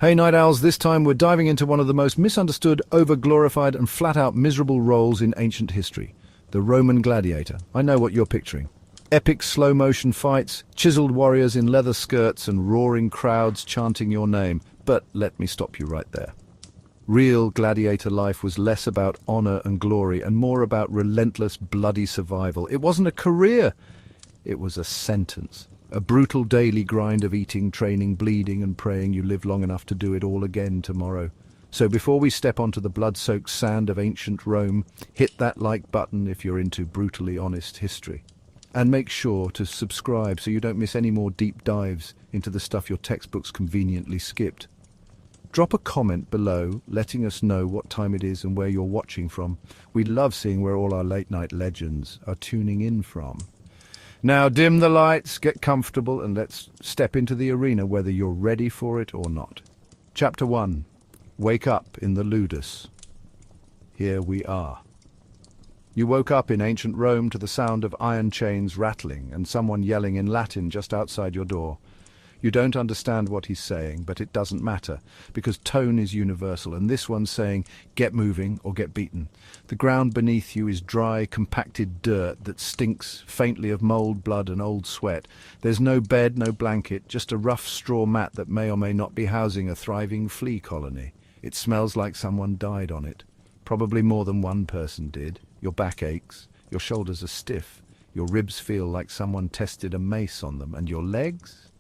Hey Night Owls, this time we're diving into one of the most misunderstood, over-glorified and flat-out miserable roles in ancient history. The Roman gladiator. I know what you're picturing. Epic slow-motion fights, chiseled warriors in leather skirts and roaring crowds chanting your name. But let me stop you right there. Real gladiator life was less about honor and glory and more about relentless, bloody survival. It wasn't a career, it was a sentence. A brutal daily grind of eating, training, bleeding and praying you live long enough to do it all again tomorrow. So before we step onto the blood-soaked sand of ancient Rome, hit that like button if you're into brutally honest history. And make sure to subscribe so you don't miss any more deep dives into the stuff your textbooks conveniently skipped. Drop a comment below letting us know what time it is and where you're watching from. We love seeing where all our late-night legends are tuning in from. Now dim the lights, get comfortable, and let's step into the arena whether you're ready for it or not. Chapter 1. Wake up in the ludus. Here we are. You woke up in ancient Rome to the sound of iron chains rattling and someone yelling in Latin just outside your door. You don't understand what he's saying, but it doesn't matter, because tone is universal, and this one's saying, get moving or get beaten. The ground beneath you is dry, compacted dirt that stinks faintly of mold, blood and old sweat. There's no bed, no blanket, just a rough straw mat that may or may not be housing a thriving flea colony. It smells like someone died on it. Probably more than one person did. Your back aches, your shoulders are stiff, your ribs feel like someone tested a mace on them, and your legs?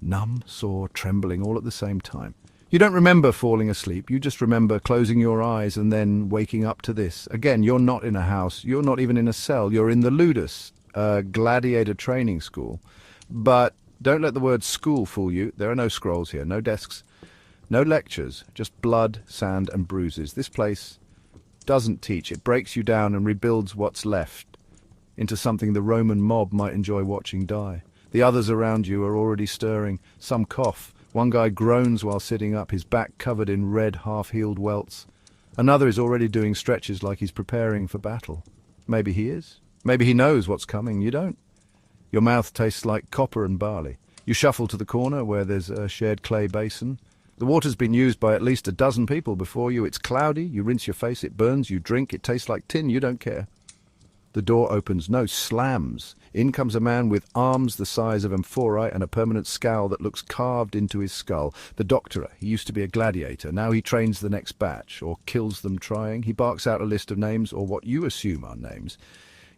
Numb, sore, trembling, all at the same time. You don't remember falling asleep, you just remember closing your eyes and then waking up to this. Again, you're not in a house, you're not even in a cell, you're in the ludus, a gladiator training school. But don't let the word school fool you. There are no scrolls here, no desks, no lectures, just blood, sand and bruises. This place doesn't teach, it breaks you down and rebuilds what's left into something the Roman mob might enjoy watching die. The others around you are already stirring. Some cough. One guy groans while sitting up, his back covered in red, half-healed welts. Another is already doing stretches like he's preparing for battle. Maybe he is. Maybe he knows what's coming. You don't. Your mouth tastes like copper and barley. You shuffle to the corner where there's a shared clay basin. The water's been used by at least a dozen people before you. It's cloudy. You rinse your face. It burns. You drink. It tastes like tin. You don't care. The door opens, no, slams. In comes a man with arms the size of amphorae and a permanent scowl that looks carved into his skull. The doctorer. He used to be a gladiator. Now he trains the next batch, or kills them trying. He barks out a list of names, or what you assume are names.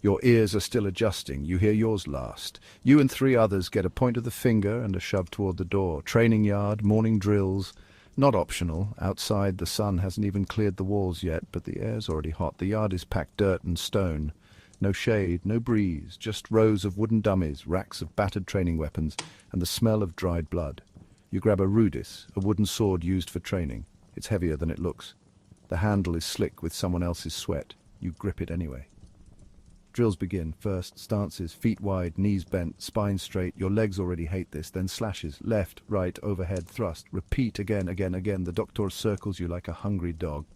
Your ears are still adjusting. You hear yours last. You and 3 others get a point of the finger and a shove toward the door. Training yard, morning drills. Not optional. Outside, the sun hasn't even cleared the walls yet, but the air's already hot. The yard is packed dirt and stone. No shade, no breeze, just rows of wooden dummies, racks of battered training weapons, and the smell of dried blood. You grab a rudis, a wooden sword used for training. It's heavier than it looks. The handle is slick with someone else's sweat. You grip it anyway. Drills begin. First, stances, feet wide, knees bent, spine straight. Your legs already hate this. Then slashes, left, right, overhead, thrust. Repeat again, again, again. The doctor circles you like a hungry dog.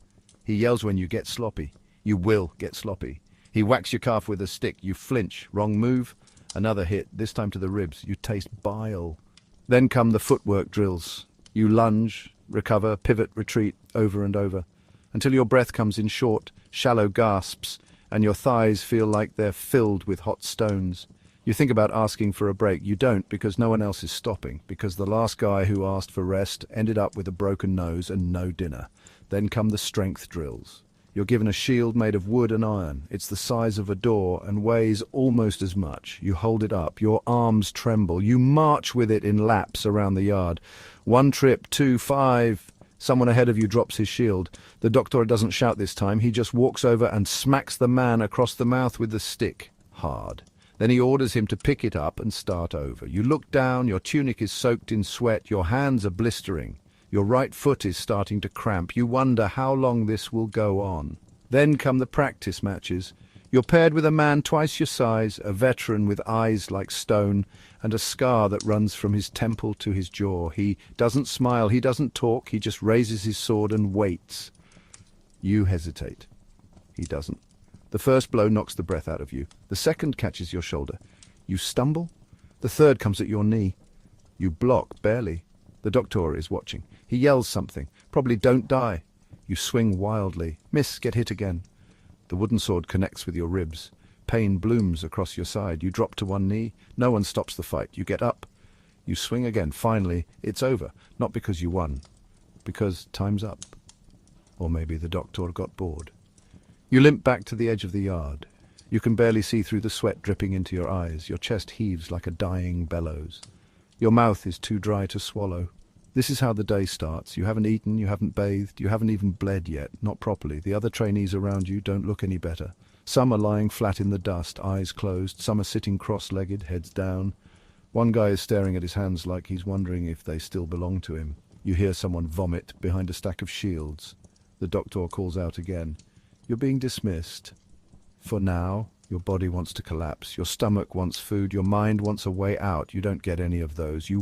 He yells when you get sloppy. You will get sloppy. He whacks your calf with a stick. You flinch. Wrong move. Another hit, this time to the ribs. You taste bile. Then come the footwork drills. You lunge, recover, pivot, retreat, over and over, until your breath comes in short, shallow gasps, and your thighs feel like they're filled with hot stones. You think about asking for a break. You don't, because no one else is stopping, because the last guy who asked for rest ended up with a broken nose and no dinner. Then come the strength drills. You're given a shield made of wood and iron. It's the size of a door and weighs almost as much. You hold it up. Your arms tremble. You march with it in laps around the yard. 1 trip, 2, 5. Someone ahead of you drops his shield. The doctor doesn't shout this time. He just walks over and smacks the man across the mouth with the stick. Hard. Then he orders him to pick it up and start over. You look down. Your tunic is soaked in sweat. Your hands are blistering. Your right foot is starting to cramp. You wonder how long this will go on. Then come the practice matches. You're paired with a man twice your size, a veteran with eyes like stone, and a scar that runs from his temple to his jaw. He doesn't smile, he doesn't talk, he just raises his sword and waits. You hesitate. He doesn't. The first blow knocks the breath out of you. The second catches your shoulder. You stumble. The third comes at your knee. You block, barely. The doctor is watching. He yells something. Probably don't die. You swing wildly. Miss, get hit again. The wooden sword connects with your ribs. Pain blooms across your side. You drop to one knee. No one stops the fight. You get up. You swing again. Finally, it's over. Not because you won. Because time's up. Or maybe the doctor got bored. You limp back to the edge of the yard. You can barely see through the sweat dripping into your eyes. Your chest heaves like a dying bellows. Your mouth is too dry to swallow. This is how the day starts. You haven't eaten, you haven't bathed, you haven't even bled yet, not properly. The other trainees around you don't look any better. Some are lying flat in the dust, eyes closed. Some are sitting cross-legged, heads down. One guy is staring at his hands like he's wondering if they still belong to him. You hear someone vomit behind a stack of shields. The doctor calls out again. You're being dismissed. For now, your body wants to collapse. Your stomach wants food. Your mind wants a way out. You don't get any of those. You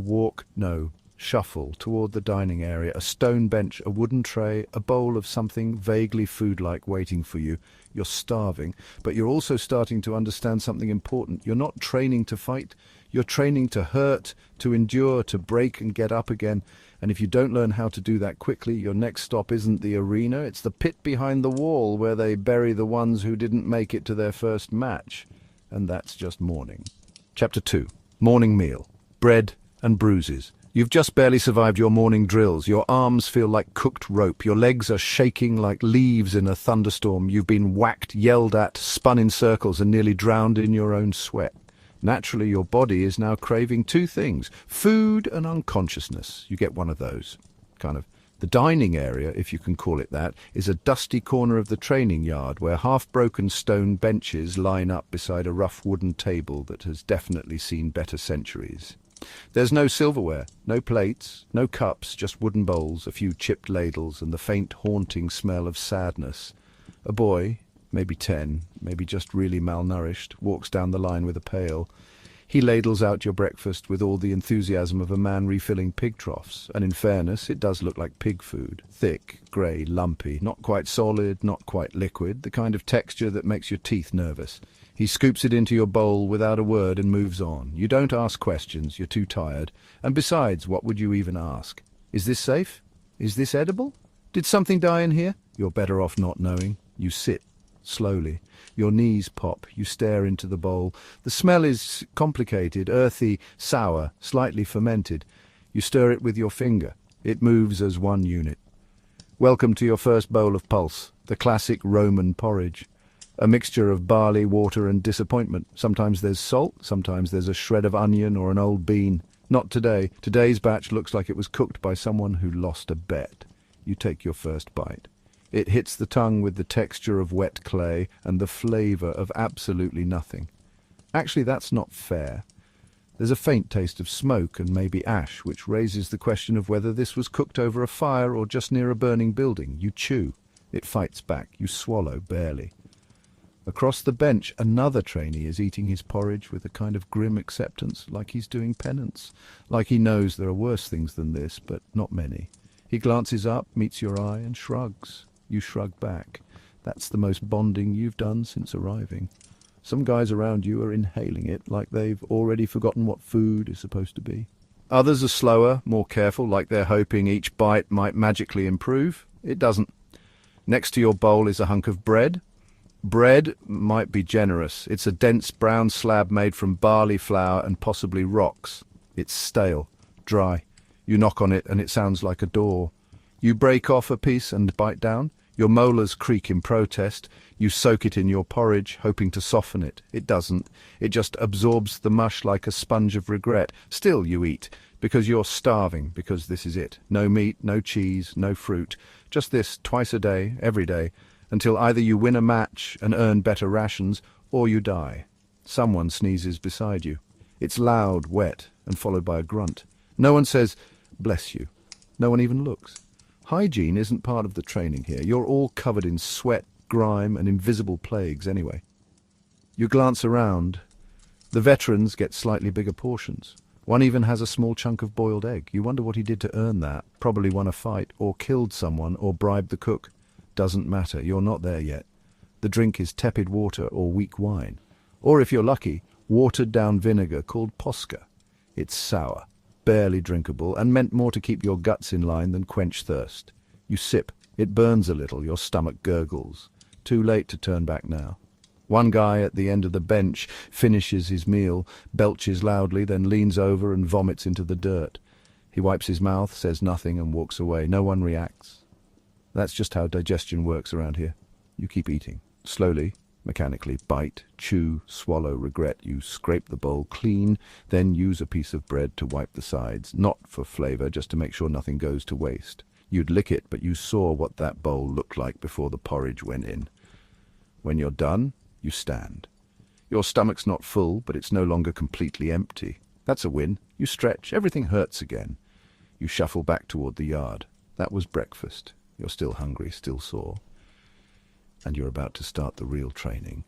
shuffle toward the dining area, a stone bench, a wooden tray, a bowl of something vaguely food-like waiting for you. You're starving, but you're also starting to understand something important. You're not training to fight. You're training to hurt, to endure, to break and get up again. And if you don't learn how to do that quickly, your next stop isn't the arena, it's the pit behind the wall where they bury the ones who didn't make it to their first match. And that's just morning. Chapter 2. Morning meal. Bread and bruises. You've just barely survived your morning drills. Your arms feel like cooked rope. Your legs are shaking like leaves in a thunderstorm. You've been whacked, yelled at, spun in circles and nearly drowned in your own sweat. Naturally, your body is now craving two things, food and unconsciousness. You get one of those, kind of. The dining area, if you can call it that, is a dusty corner of the training yard where half-broken stone benches line up beside a rough wooden table that has definitely seen better centuries. There's no silverware, no plates, no cups, just wooden bowls, a few chipped ladles, and the faint, haunting smell of sadness. A boy, maybe 10, maybe just really malnourished, walks down the line with a pail. He ladles out your breakfast with all the enthusiasm of a man refilling pig troughs, and in fairness, it does look like pig food. Thick, grey, lumpy, not quite solid, not quite liquid, the kind of texture that makes your teeth nervous. He scoops it into your bowl without a word and moves on. You don't ask questions, you're too tired. And besides, what would you even ask? Is this safe? Is this edible? Did something die in here? You're better off not knowing. You sit. Slowly. Your knees pop. You stare into the bowl. The smell is complicated, earthy, sour, slightly fermented. You stir it with your finger. It moves as one unit. Welcome to your first bowl of pulse, the classic Roman porridge. A mixture of barley, water and disappointment. Sometimes there's salt, sometimes there's a shred of onion or an old bean. Not today. Today's batch looks like it was cooked by someone who lost a bet. You take your first bite. It hits the tongue with the texture of wet clay and the flavour of absolutely nothing. Actually, that's not fair. There's a faint taste of smoke and maybe ash, which raises the question of whether this was cooked over a fire or just near a burning building. You chew. It fights back. You swallow, barely. Across the bench, another trainee is eating his porridge with a kind of grim acceptance, like he's doing penance, like he knows there are worse things than this, but not many. He glances up, meets your eye, and shrugs. You shrug back. That's the most bonding you've done since arriving. Some guys around you are inhaling it like they've already forgotten what food is supposed to be. Others are slower, more careful, like they're hoping each bite might magically improve. It doesn't. Next to your bowl is a hunk of bread. Bread might be generous. It's a dense brown slab made from barley flour and possibly rocks. It's stale, dry. You knock on it and it sounds like a door. You break off a piece and bite down. Your molars creak in protest. You soak it in your porridge, hoping to soften it. It doesn't. It just absorbs the mush like a sponge of regret. Still you eat, because you're starving, because this is it. No meat, no cheese, no fruit. Just this twice a day, every day, until either you win a match and earn better rations, or you die. Someone sneezes beside you. It's loud, wet, and followed by a grunt. No one says, "Bless you." No one even looks. Hygiene isn't part of the training here. You're all covered in sweat, grime, and invisible plagues anyway. You glance around. The veterans get slightly bigger portions. One even has a small chunk of boiled egg. You wonder what he did to earn that. Probably won a fight, or killed someone, or bribed the cook. Doesn't matter, you're not there yet. The drink is tepid water or weak wine. Or if you're lucky, watered down vinegar called posca. It's sour. barely drinkable, and meant more to keep your guts in line than quench thirst. You sip. It burns a little, your stomach gurgles. Too late to turn back now. One guy at the end of the bench finishes his meal, belches loudly, then leans over and vomits into the dirt. He wipes his mouth, says nothing, and walks away. No one reacts. That's just how digestion works around here. You keep eating. Slowly, mechanically, bite, chew, swallow, regret. You scrape the bowl clean, then use a piece of bread to wipe the sides. Not for flavor, just to make sure nothing goes to waste. You'd lick it, but you saw what that bowl looked like before the porridge went in. When you're done, you stand. Your stomach's not full, but it's no longer completely empty. That's a win. You stretch. Everything hurts again. You shuffle back toward the yard. That was breakfast. You're still hungry, still sore. And you're about to start the real training.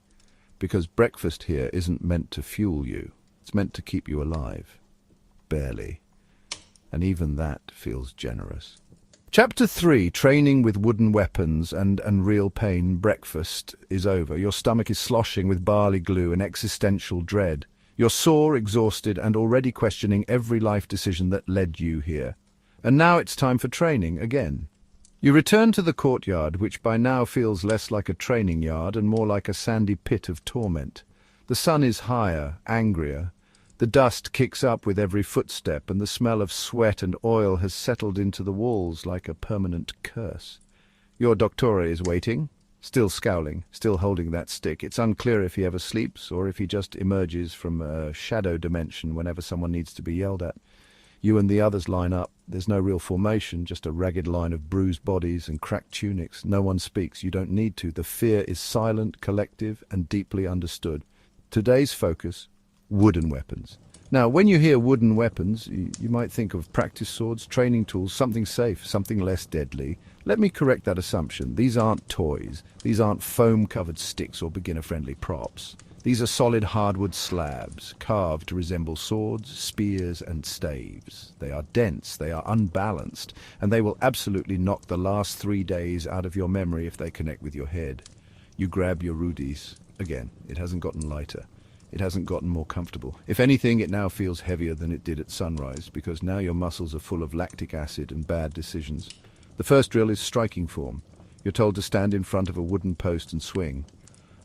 Because breakfast here isn't meant to fuel you. It's meant to keep you alive. Barely. And even that feels generous. Chapter 3, Training with Wooden Weapons and Real Pain. Breakfast is over. Your stomach is sloshing with barley glue and existential dread. You're sore, exhausted, and already questioning every life decision that led you here. And now it's time for training again. You return to the courtyard, which by now feels less like a training yard and more like a sandy pit of torment. The sun is higher, angrier. The dust kicks up with every footstep, and the smell of sweat and oil has settled into the walls like a permanent curse. Your doctor is waiting, still scowling, still holding that stick. It's unclear if he ever sleeps or if he just emerges from a shadow dimension whenever someone needs to be yelled at. You and the others line up. There's no real formation, just a ragged line of bruised bodies and cracked tunics. No one speaks. You don't need to. The fear is silent, collective, and deeply understood. Today's focus: wooden weapons. Now, when you hear wooden weapons, you might think of practice swords, training tools, something safe, something less deadly. Let me correct that assumption. These aren't toys. These aren't foam-covered sticks or beginner-friendly props. These are solid hardwood slabs, carved to resemble swords, spears, and staves. They are dense, they are unbalanced, and they will absolutely knock the last 3 days out of your memory if they connect with your head. You grab your rudis. Again, it hasn't gotten lighter. It hasn't gotten more comfortable. If anything, it now feels heavier than it did at sunrise, because now your muscles are full of lactic acid and bad decisions. The first drill is striking form. You're told to stand in front of a wooden post and swing.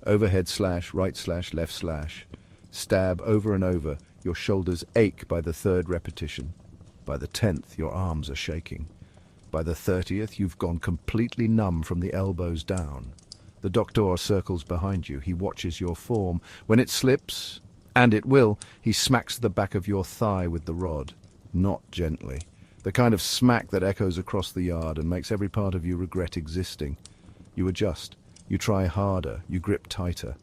Overhead slash, right slash, left slash. Stab over and over. Your shoulders ache by the 3rd repetition. By the 10th, your arms are shaking. By the 30th, you've gone completely numb from the elbows down. The doctor circles behind you. He watches your form. When it slips, and it will, he smacks the back of your thigh with the rod. Not gently. The kind of smack that echoes across the yard and makes every part of you regret existing. You adjust. You try harder. You grip tighter.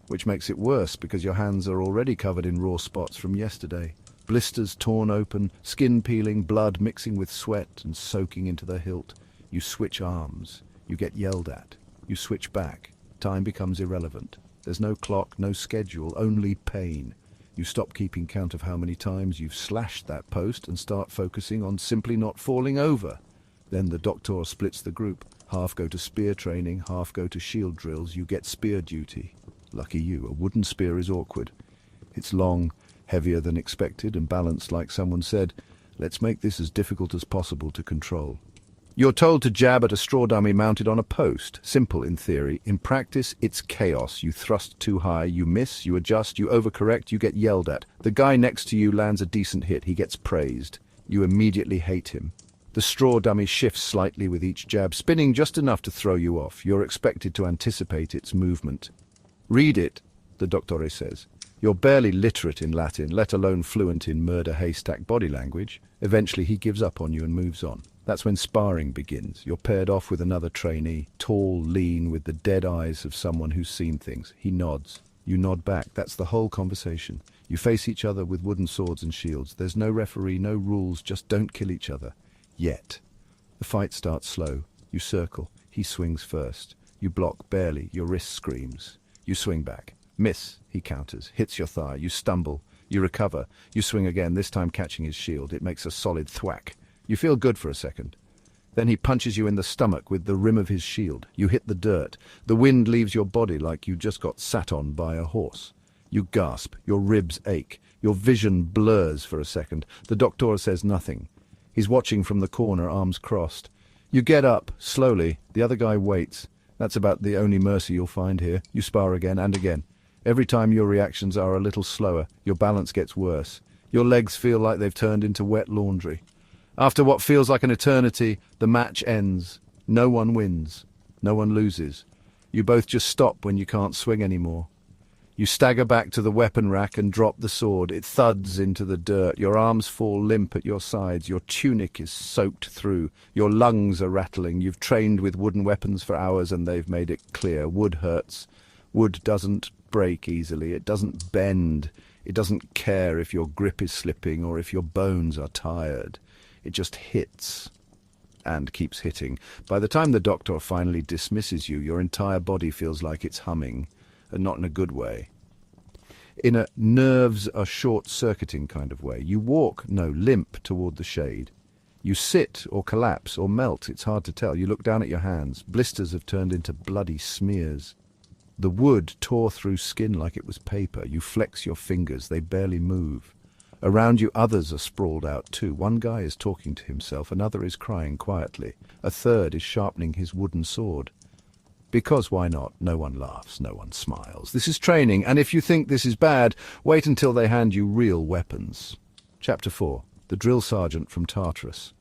Which makes it worse because your hands are already covered in raw spots from yesterday. Blisters torn open, skin peeling, blood mixing with sweat and soaking into the hilt. You switch arms. You get yelled at. You switch back. Time becomes irrelevant. There's no clock, no schedule, only pain. You stop keeping count of how many times you've slashed that post and start focusing on simply not falling over. Then the doctor splits the group. Half go to spear training, half go to shield drills. You get spear duty. Lucky you, a wooden spear is awkward. It's long, heavier than expected, and balanced like someone said. Let's make this as difficult as possible to control. You're told to jab at a straw dummy mounted on a post. Simple in theory. In practice, it's chaos. You thrust too high, you miss, you adjust, you overcorrect, you get yelled at. The guy next to you lands a decent hit. He gets praised. You immediately hate him. The straw dummy shifts slightly with each jab, spinning just enough to throw you off. You're expected to anticipate its movement. Read it, the doctore says. You're barely literate in Latin, let alone fluent in murder haystack body language. Eventually he gives up on you and moves on. That's when sparring begins. You're paired off with another trainee, tall, lean, with the dead eyes of someone who's seen things. He nods. You nod back. That's the whole conversation. You face each other with wooden swords and shields. There's no referee, no rules, just don't kill each other. Yet. The fight starts slow. You circle. He swings first. You block barely. Your wrist screams. You swing back. Miss, he counters. Hits your thigh. You stumble. You recover. You swing again, this time catching his shield. It makes a solid thwack. You feel good for a second. Then he punches you in the stomach with the rim of his shield. You hit the dirt. The wind leaves your body like you just got sat on by a horse. You gasp, your ribs ache, your vision blurs for a second. The doctor says nothing. He's watching from the corner, arms crossed. You get up, slowly. The other guy waits. That's about the only mercy you'll find here. You spar again and again. Every time your reactions are a little slower, your balance gets worse. Your legs feel like they've turned into wet laundry. After what feels like an eternity, the match ends. No one wins. No one loses. You both just stop when you can't swing anymore. You stagger back to the weapon rack and drop the sword. It thuds into the dirt. Your arms fall limp at your sides. Your tunic is soaked through. Your lungs are rattling. You've trained with wooden weapons for hours and they've made it clear. Wood hurts. Wood doesn't break easily. It doesn't bend. It doesn't care if your grip is slipping or if your bones are tired. It just hits and keeps hitting. By the time the doctor finally dismisses you, your entire body feels like it's humming. And not in a good way. In a nerves are short-circuiting kind of way. You walk, no, limp toward the shade. You sit or collapse or melt, it's hard to tell. You look down at your hands. Blisters have turned into bloody smears. The wood tore through skin like it was paper. You flex your fingers, they barely move. Around you others are sprawled out too. One guy is talking to himself, another is crying quietly. A third is sharpening his wooden sword. Because why not? No one laughs, no one smiles. This is training, and if you think this is bad, wait until they hand you real weapons. Chapter 4. The Drill Sergeant from Tartarus.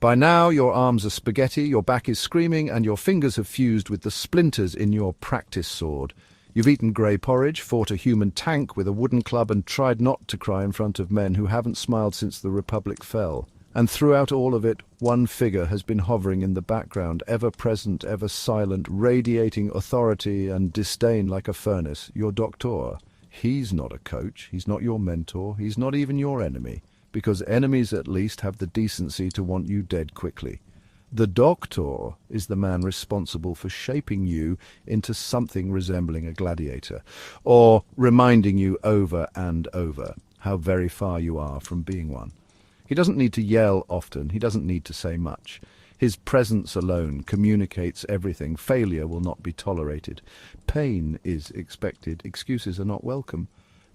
By now your arms are spaghetti, your back is screaming, and your fingers have fused with the splinters in your practice sword. You've eaten grey porridge, fought a human tank with a wooden club, and tried not to cry in front of men who haven't smiled since the Republic fell. And throughout all of it, one figure has been hovering in the background, ever present, ever silent, radiating authority and disdain like a furnace, your doctor. He's not a coach, he's not your mentor, he's not even your enemy, because enemies at least have the decency to want you dead quickly. The doctor is the man responsible for shaping you into something resembling a gladiator, or reminding you over and over how very far you are from being one. He doesn't need to yell often, he doesn't need to say much. His presence alone communicates everything. Failure will not be tolerated. Pain is expected, excuses are not welcome.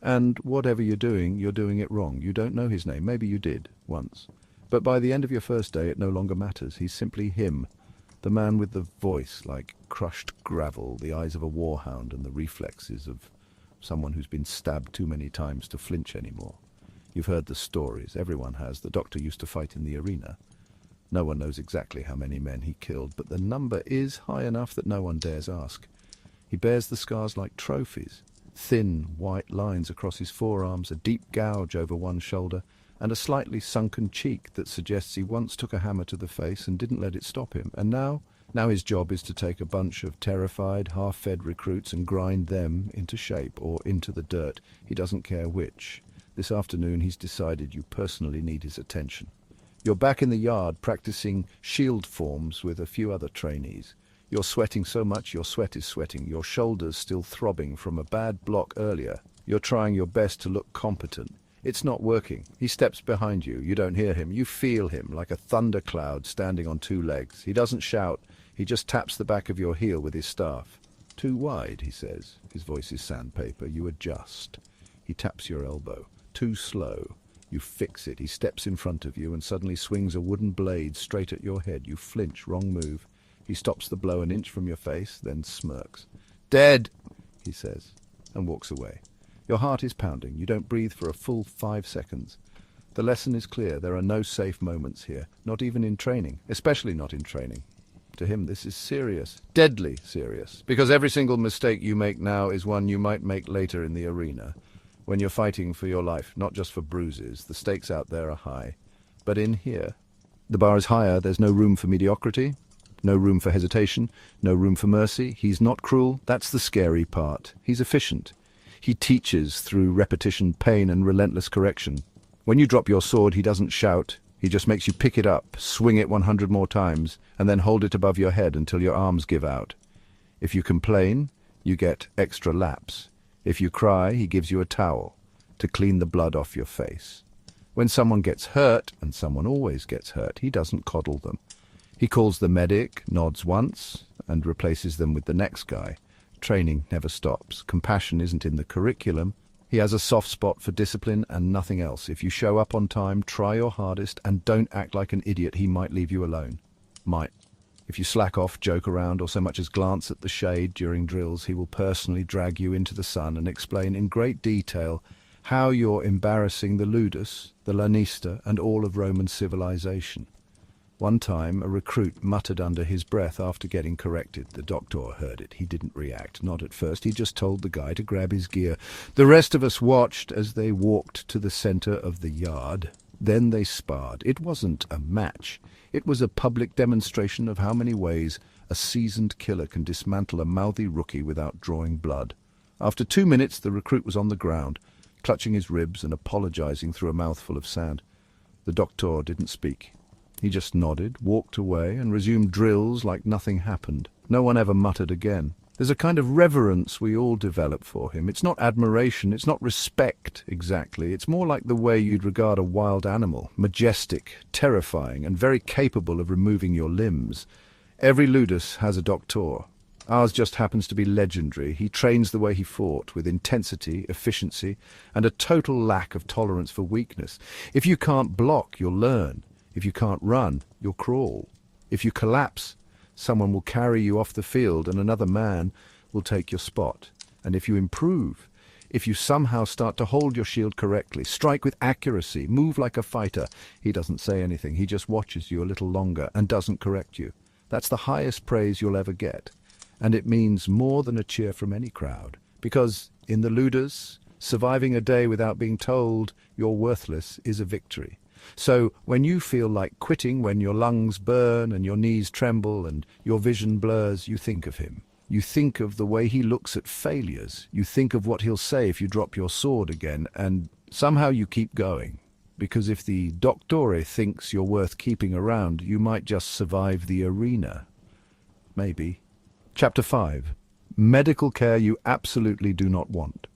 And whatever you're doing it wrong. You don't know his name, maybe you did, once. But by the end of your first day it no longer matters. He's simply him, the man with the voice like crushed gravel, the eyes of a warhound and the reflexes of someone who's been stabbed too many times to flinch anymore. You've heard the stories, everyone has. The doctor used to fight in the arena. No one knows exactly how many men he killed, but the number is high enough that no one dares ask. He bears the scars like trophies. Thin, white lines across his forearms, a deep gouge over one shoulder, and a slightly sunken cheek that suggests he once took a hammer to the face and didn't let it stop him. And now his job is to take a bunch of terrified, half-fed recruits and grind them into shape or into the dirt. He doesn't care which. This afternoon he's decided you personally need his attention. You're back in the yard practicing shield forms with a few other trainees. You're sweating so much your sweat is sweating, your shoulders still throbbing from a bad block earlier. You're trying your best to look competent. It's not working. He steps behind you. You don't hear him. You feel him like a thundercloud standing on two legs. He doesn't shout. He just taps the back of your heel with his staff. Too wide, he says. His voice is sandpaper. You adjust. He taps your elbow. Too slow. You fix it. He steps in front of you and suddenly swings a wooden blade straight at your head. You flinch. Wrong move. He stops the blow an inch from your face, then smirks. "Dead," he says, and walks away. Your heart is pounding. You don't breathe for a full 5 seconds. The lesson is clear. There are no safe moments here, not even in training, especially not in training. To him, this is serious, deadly serious, because every single mistake you make now is one you might make later in the arena. When you're fighting for your life, not just for bruises, the stakes out there are high. But in here, the bar is higher. There's no room for mediocrity, no room for hesitation, no room for mercy. He's not cruel. That's the scary part. He's efficient. He teaches through repetition, pain, and relentless correction. When you drop your sword, he doesn't shout. He just makes you pick it up, swing it 100 more times, and then hold it above your head until your arms give out. If you complain, you get extra laps. If you cry, he gives you a towel to clean the blood off your face. When someone gets hurt, and someone always gets hurt, he doesn't coddle them. He calls the medic, nods once, and replaces them with the next guy. training never stops. Compassion isn't in the curriculum. He has a soft spot for discipline and nothing else. If you show up on time, try your hardest, and don't act like an idiot, he might leave you alone. Might. If you slack off, joke around, or so much as glance at the shade during drills, he will personally drag you into the sun and explain in great detail how you're embarrassing the ludus, the lanista, and all of Roman civilization. One time, a recruit muttered under his breath after getting corrected. The doctor heard it. He didn't react, not at first. He just told the guy to grab his gear. The rest of us watched as they walked to the center of the yard. Then they sparred. It wasn't a match. It was a public demonstration of how many ways a seasoned killer can dismantle a mouthy rookie without drawing blood. After 2 minutes, the recruit was on the ground, clutching his ribs and apologizing through a mouthful of sand. The doctor didn't speak. He just nodded, walked away, and resumed drills like nothing happened. No one ever muttered again. There's a kind of reverence we all develop for him. It's not admiration, it's not respect exactly. It's more like the way you'd regard a wild animal, majestic, terrifying, and very capable of removing your limbs. Every ludus has a doctor. Ours just happens to be legendary. He trains the way he fought, with intensity, efficiency, and a total lack of tolerance for weakness. If you can't block, you'll learn. If you can't run, you'll crawl. If you collapse, someone will carry you off the field and another man will take your spot. And if you improve, if you somehow start to hold your shield correctly, strike with accuracy, move like a fighter, he doesn't say anything. He just watches you a little longer and doesn't correct you. That's the highest praise you'll ever get. And it means more than a cheer from any crowd. Because in the ludus, surviving a day without being told you're worthless is a victory. So when you feel like quitting, when your lungs burn and your knees tremble and your vision blurs, you think of him. You think of the way he looks at failures. You think of what he'll say if you drop your sword again, and somehow you keep going. Because if the doctore thinks you're worth keeping around, you might just survive the arena. Maybe. Chapter 5. Medical care you absolutely do not want.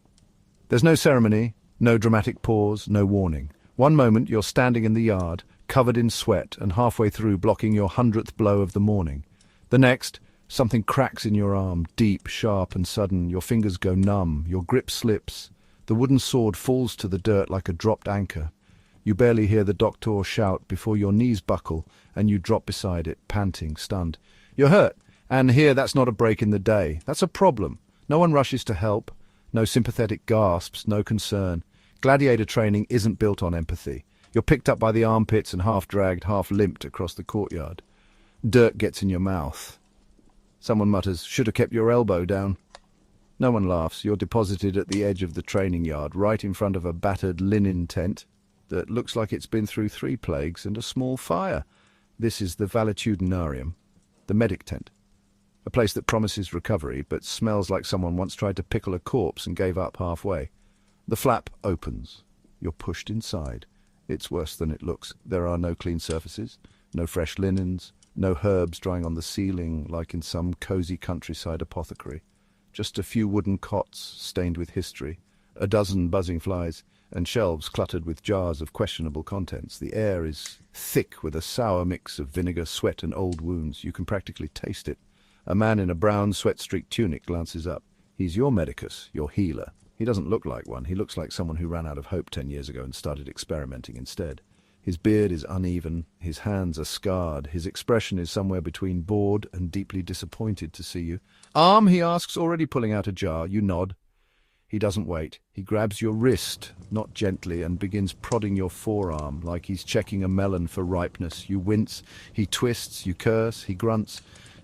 There's no ceremony, no dramatic pause, no warning. One moment you're standing in the yard, covered in sweat and halfway through blocking your 100th blow of the morning. The next, something cracks in your arm, deep, sharp and sudden. Your fingers go numb, your grip slips. The wooden sword falls to the dirt like a dropped anchor. You barely hear the doctor shout before your knees buckle and you drop beside it, panting, stunned. You're hurt, and here that's not a break in the day. That's a problem. No one rushes to help. No sympathetic gasps, no concern. Gladiator training isn't built on empathy. You're picked up by the armpits and half-dragged, half-limped across the courtyard. Dirt gets in your mouth. Someone mutters, "Should have kept your elbow down." No one laughs. You're deposited at the edge of the training yard, right in front of a battered linen tent that looks like it's been through 3 plagues and a small fire. This is the valetudinarium, the medic tent. A place that promises recovery, but smells like someone once tried to pickle a corpse and gave up halfway. The flap opens. You're pushed inside. It's worse than it looks. There are no clean surfaces, no fresh linens, no herbs drying on the ceiling like in some cozy countryside apothecary. Just a few wooden cots stained with history, a dozen buzzing flies, and shelves cluttered with jars of questionable contents. The air is thick with a sour mix of vinegar, sweat, and old wounds. You can practically taste it. A man in a brown, sweat-streaked tunic glances up. He's your medicus, your healer. He doesn't look like one. He looks like someone who ran out of hope 10 years ago and started experimenting instead. His beard is uneven, his hands are scarred, his expression is somewhere between bored and deeply disappointed to see you. "Arm?" he asks, already pulling out a jar. You nod. He doesn't wait. He grabs your wrist, not gently, and begins prodding your forearm like he's checking a melon for ripeness. You wince. He twists. You curse. He grunts.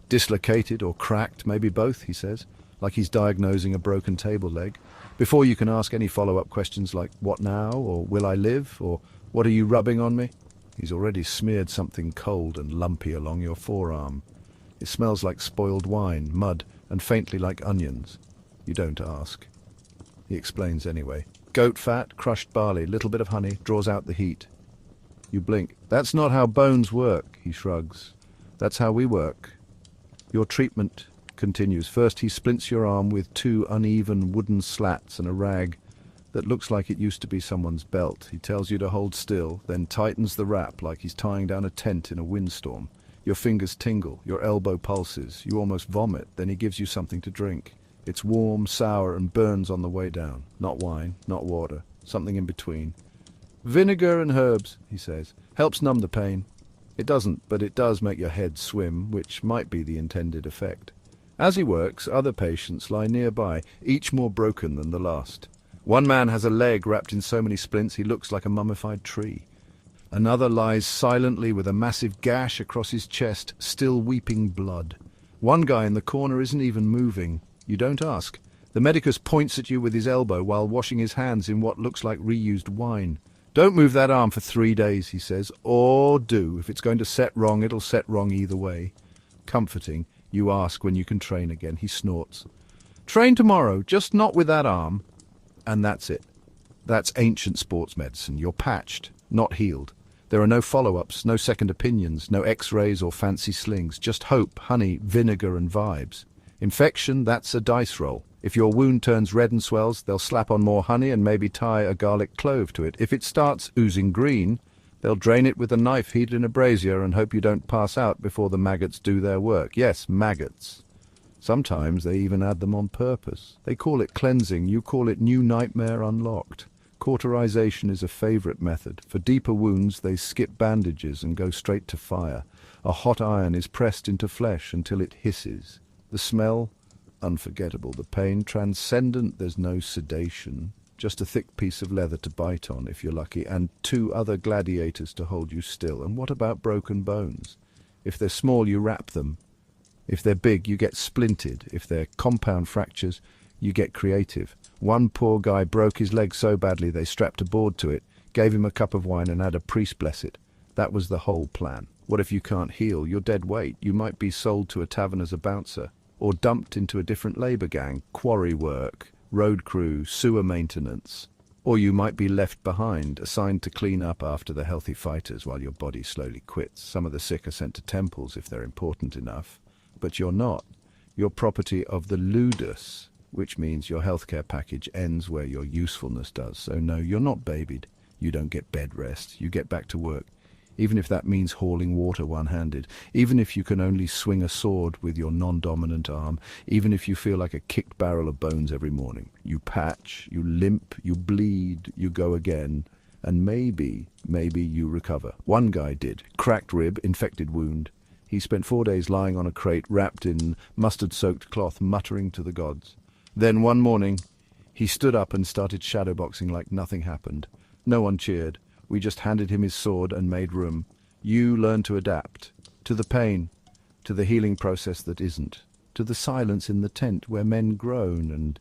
"Dislocated or cracked, maybe both," he says, like he's diagnosing a broken table leg. Before you can ask any follow-up questions like, "What now?" or "Will I live?" or "What are you rubbing on me?" he's already smeared something cold and lumpy along your forearm. It smells like spoiled wine, mud, and faintly like onions. You don't ask. He explains anyway. "Goat fat, crushed barley, little bit of honey, draws out the heat." You blink. "That's not how bones work," he shrugs. "That's how we work." Your treatment continues. First he splints your arm with 2 uneven wooden slats and a rag that looks like it used to be someone's belt. He tells you to hold still, then tightens the wrap like he's tying down a tent in a windstorm. Your fingers tingle, your elbow pulses, you almost vomit, then he gives you something to drink. It's warm, sour, and burns on the way down. Not wine, not water, something in between. Vinegar and herbs, he says, helps numb the pain. It doesn't, but it does make your head swim, which might be the intended effect. As he works, other patients lie nearby, each more broken than the last. One man has a leg wrapped in so many splints he looks like a mummified tree. Another lies silently with a massive gash across his chest, still weeping blood. One guy in the corner isn't even moving. You don't ask. The medicus points at you with his elbow while washing his hands in what looks like reused wine. Don't move that arm for 3 days, he says, or do. If it's going to set wrong, it'll set wrong either way. Comforting, you ask when you can train again. He snorts. Train tomorrow, just not with that arm. And that's it. That's ancient sports medicine. You're patched, not healed. There are no follow-ups, no second opinions, no x-rays or fancy slings. Just hope, honey, vinegar and vibes. Infection, that's a dice roll. If your wound turns red and swells, they'll slap on more honey and maybe tie a garlic clove to it. If it starts oozing green, they'll drain it with a knife heated in a brazier and hope you don't pass out before the maggots do their work. Yes, maggots. Sometimes they even add them on purpose. They call it cleansing, you call it new nightmare unlocked. Cauterization is a favorite method. For deeper wounds, they skip bandages and go straight to fire. A hot iron is pressed into flesh until it hisses. The smell? Unforgettable. The pain? Transcendent. There's no sedation. Just a thick piece of leather to bite on, if you're lucky, and 2 other gladiators to hold you still. And what about broken bones? If they're small, you wrap them. If they're big, you get splintered. If they're compound fractures, you get creative. One poor guy broke his leg so badly they strapped a board to it, gave him a cup of wine and had a priest bless it. That was the whole plan. What if you can't heal? You're dead weight. You might be sold to a tavern as a bouncer, or dumped into a different labour gang, quarry work, road crew, sewer maintenance. Or you might be left behind, assigned to clean up after the healthy fighters while your body slowly quits. Some of the sick are sent to temples if they're important enough. But you're not. You're property of the ludus, which means your healthcare package ends where your usefulness does. So no, you're not babied. You don't get bed rest. You get back to work, even if that means hauling water one-handed, even if you can only swing a sword with your non-dominant arm, even if you feel like a kicked barrel of bones every morning. You patch, you limp, you bleed, you go again, and maybe you recover. One guy did. Cracked rib, infected wound. He spent 4 days lying on a crate wrapped in mustard-soaked cloth, muttering to the gods. Then one morning, he stood up and started shadowboxing like nothing happened. No one cheered. We just handed him his sword and made room. You learn to adapt. To the pain. To the healing process that isn't. To the silence in the tent where men groan and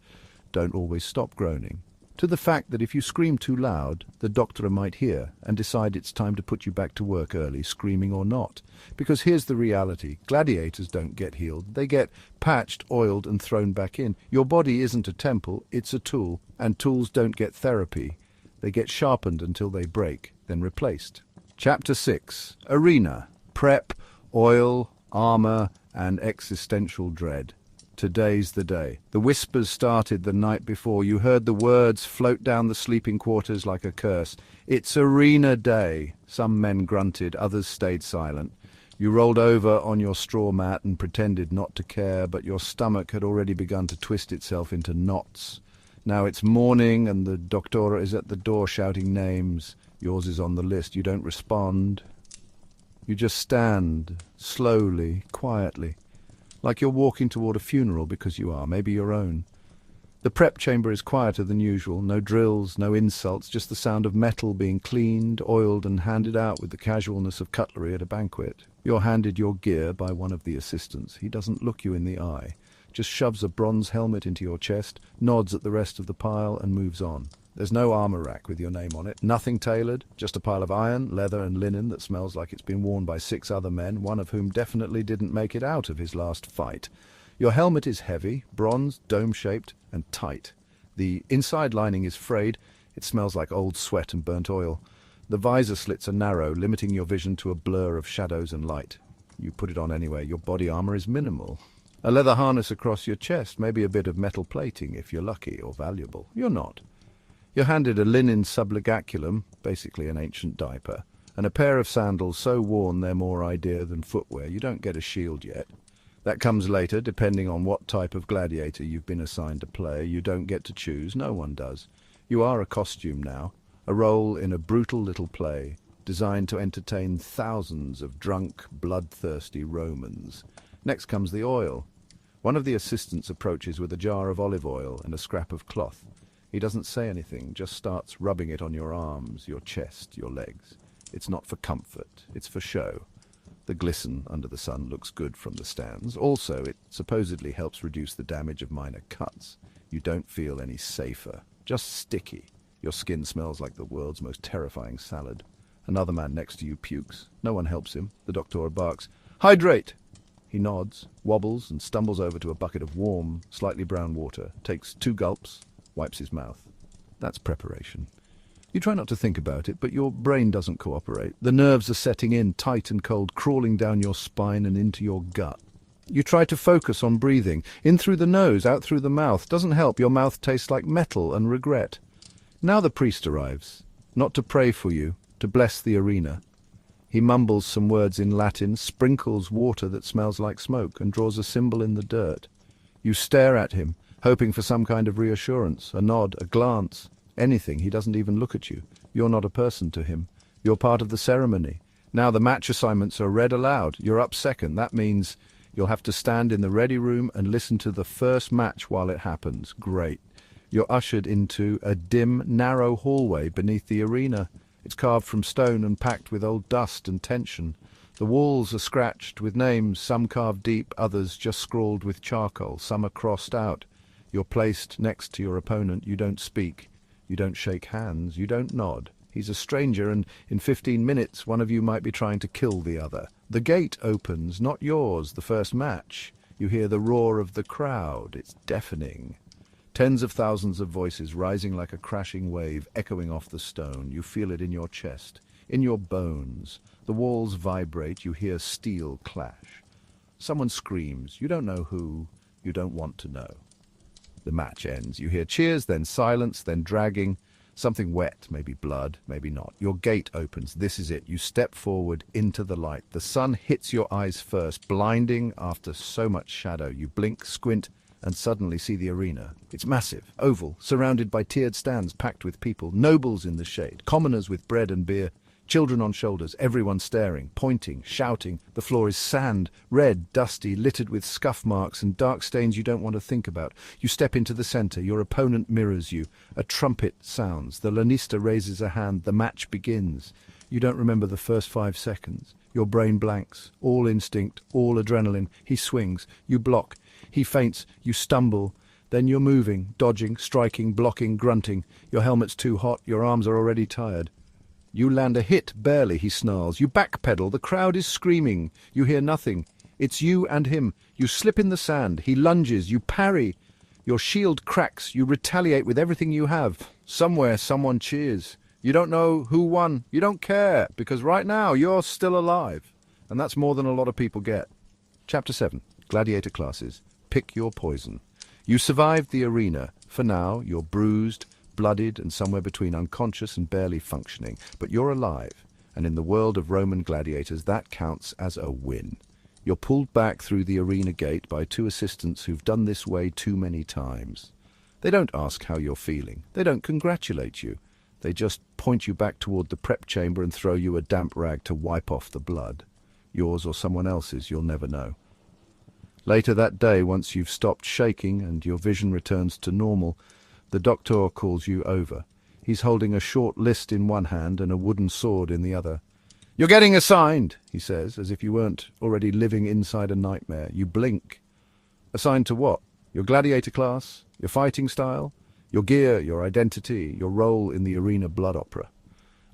don't always stop groaning. To the fact that if you scream too loud, the doctor might hear and decide it's time to put you back to work early, screaming or not. Because here's the reality. Gladiators don't get healed. They get patched, oiled, and thrown back in. Your body isn't a temple, it's a tool. And tools don't get therapy. They get sharpened until they break, then replaced. Chapter 6. Arena. Prep, oil, armor, and existential dread. Today's the day. The whispers started the night before. You heard the words float down the sleeping quarters like a curse. It's arena day. Some men grunted, others stayed silent. You rolled over on your straw mat and pretended not to care, but your stomach had already begun to twist itself into knots. Now it's morning and the doctora is at the door shouting names. Yours is on the list. You don't respond. You just stand, slowly, quietly. Like you're walking toward a funeral because you are, maybe your own. The prep chamber is quieter than usual, no drills, no insults, just the sound of metal being cleaned, oiled and handed out with the casualness of cutlery at a banquet. You're handed your gear by one of the assistants. He doesn't look you in the eye, just shoves a bronze helmet into your chest, nods at the rest of the pile and moves on. There's no armor rack with your name on it, nothing tailored, just a pile of iron, leather and linen that smells like it's been worn by 6 other men, one of whom definitely didn't make it out of his last fight. Your helmet is heavy, bronze, dome-shaped and tight. The inside lining is frayed, it smells like old sweat and burnt oil. The visor slits are narrow, limiting your vision to a blur of shadows and light. You put it on anyway, your body armor is minimal. A leather harness across your chest, maybe a bit of metal plating if you're lucky or valuable. You're not. You're handed a linen sublegaculum, basically an ancient diaper, and a pair of sandals so worn they're more idea than footwear. You don't get a shield yet. That comes later, depending on what type of gladiator you've been assigned to play. You don't get to choose, no one does. You are a costume now, a role in a brutal little play, designed to entertain thousands of drunk, bloodthirsty Romans. Next comes the oil. One of the assistants approaches with a jar of olive oil and a scrap of cloth. He doesn't say anything, just starts rubbing it on your arms, your chest, your legs. It's not for comfort, it's for show. The glisten under the sun looks good from the stands. Also, it supposedly helps reduce the damage of minor cuts. You don't feel any safer, just sticky. Your skin smells like the world's most terrifying salad. Another man next to you pukes. No one helps him. The doctor barks, "Hydrate!" He nods, wobbles, and stumbles over to a bucket of warm, slightly brown water, takes 2 gulps, wipes his mouth. That's preparation. You try not to think about it, but your brain doesn't cooperate. The nerves are setting in, tight and cold, crawling down your spine and into your gut. You try to focus on breathing. In through the nose, out through the mouth. Doesn't help. Your mouth tastes like metal and regret. Now the priest arrives, not to pray for you, to bless the arena. He mumbles some words in Latin, sprinkles water that smells like smoke, and draws a symbol in the dirt. You stare at him, hoping for some kind of reassurance, a nod, a glance. Anything. He doesn't even look at you. You're not a person to him. You're part of the ceremony. Now the match assignments are read aloud. You're up second. That means you'll have to stand in the ready room and listen to the first match while it happens. Great. You're ushered into a dim, narrow hallway beneath the arena. It's carved from stone and packed with old dust and tension. The walls are scratched with names, some carved deep, others just scrawled with charcoal. Some are crossed out. You're placed next to your opponent. You don't speak. You don't shake hands, you don't nod. He's a stranger, and in 15 minutes one of you might be trying to kill the other. The gate opens, not yours, the first match. You hear the roar of the crowd. It's deafening. Tens of thousands of voices rising like a crashing wave, echoing off the stone. You feel it in your chest, in your bones. The walls vibrate, you hear steel clash. Someone screams. You don't know who. You don't want to know. The match ends. You hear cheers, then silence, then dragging. Something wet, maybe blood, maybe not. Your gate opens. This is it. You step forward into the light. The sun hits your eyes first, blinding after so much shadow. You blink, squint, and suddenly see the arena. It's massive, oval, surrounded by tiered stands packed with people, nobles in the shade, commoners with bread and beer, children on shoulders, everyone staring, pointing, shouting. The floor is sand, red, dusty, littered with scuff marks and dark stains you don't want to think about. You step into the center. Your opponent mirrors you. A trumpet sounds. The lanista raises a hand. The match begins. You don't remember the first 5 seconds. Your brain blanks. All instinct, all adrenaline. He swings. You block. He feints. You stumble. Then you're moving, dodging, striking, blocking, grunting. Your helmet's too hot. Your arms are already tired. You land a hit, barely, he snarls. You backpedal, the crowd is screaming. You hear nothing. It's you and him. You slip in the sand. He lunges. You parry. Your shield cracks. You retaliate with everything you have. Somewhere, someone cheers. You don't know who won. You don't care, because right now, you're still alive. And that's more than a lot of people get. Chapter 7. Gladiator Classes. Pick your poison. You survived the arena. For now, you're bruised, bloodied, and somewhere between unconscious and barely functioning. But you're alive, and in the world of Roman gladiators, that counts as a win. You're pulled back through the arena gate by 2 assistants who've done this way too many times. They don't ask how you're feeling. They don't congratulate you. They just point you back toward the prep chamber and throw you a damp rag to wipe off the blood. Yours or someone else's, you'll never know. Later that day, once you've stopped shaking and your vision returns to normal, the doctor calls you over. He's holding a short list in one hand and a wooden sword in the other. "You're getting assigned," he says, as if you weren't already living inside a nightmare. You blink. Assigned to what? Your gladiator class? Your fighting style? Your gear, your identity, your role in the arena blood opera?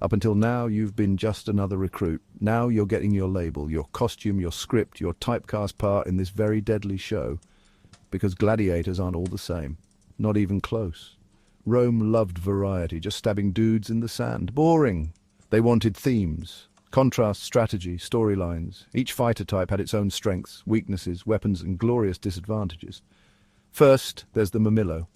Up until now, you've been just another recruit. Now you're getting your label, your costume, your script, your typecast part in this very deadly show. Because gladiators aren't all the same. Not even close. Rome loved variety, just stabbing dudes in the sand. Boring. They wanted themes, contrast, strategy, storylines. Each fighter type had its own strengths, weaknesses, weapons, and glorious disadvantages. First, there's the Mamillo.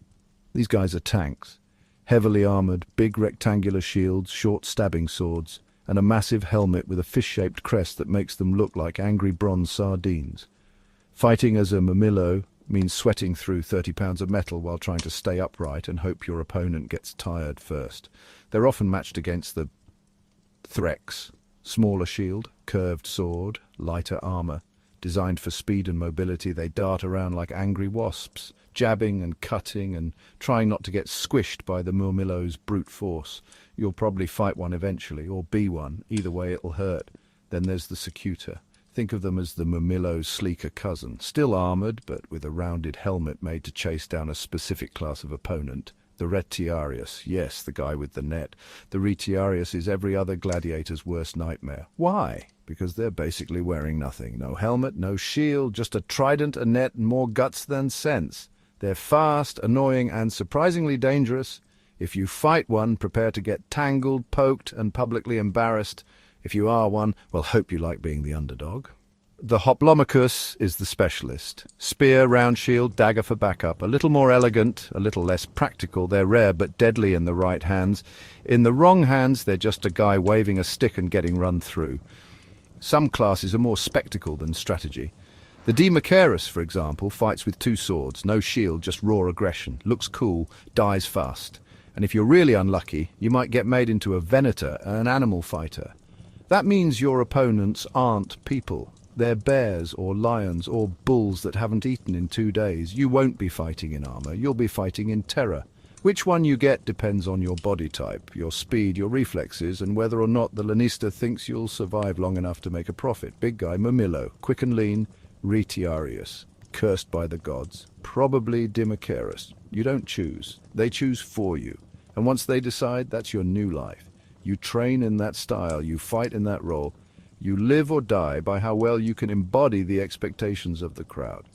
These guys are tanks. Heavily armoured, big rectangular shields, short stabbing swords, and a massive helmet with a fish-shaped crest that makes them look like angry bronze sardines. Fighting as a murmillo means sweating through 30 pounds of metal while trying to stay upright and hope your opponent gets tired first. They're often matched against the threx, smaller shield, curved sword, lighter armor. Designed for speed and mobility, they dart around like angry wasps, jabbing and cutting and trying not to get squished by the murmillo's brute force. You'll probably fight one eventually, or be one. Either way, it'll hurt. Then there's the secutor. Think of them as the murmillo's sleeker cousin, still armored, but with a rounded helmet made to chase down a specific class of opponent. The retiarius, yes, the guy with the net. The retiarius is every other gladiator's worst nightmare. Why? Because they're basically wearing nothing. No helmet, no shield, just a trident, a net, and more guts than sense. They're fast, annoying, and surprisingly dangerous. If you fight one, prepare to get tangled, poked, and publicly embarrassed. If you are one, well, hope you like being the underdog. The hoplomachus is the specialist. Spear, round shield, dagger for backup. A little more elegant, a little less practical. They're rare but deadly in the right hands. In the wrong hands, they're just a guy waving a stick and getting run through. Some classes are more spectacle than strategy. The Democarus, for example, fights with two swords, no shield, just raw aggression. Looks cool, dies fast. And if you're really unlucky, you might get made into a venator, an animal fighter. That means your opponents aren't people. They're bears or lions or bulls that haven't eaten in 2 days. You won't be fighting in armor, you'll be fighting in terror. Which one you get depends on your body type, your speed, your reflexes, and whether or not the lanista thinks you'll survive long enough to make a profit. Big guy, murmillo, quick and lean, retiarius, cursed by the gods, probably Democarus. You don't choose, they choose for you. And once they decide, that's your new life. You train in that style, you fight in that role. You live or die by how well you can embody the expectations of the crowd.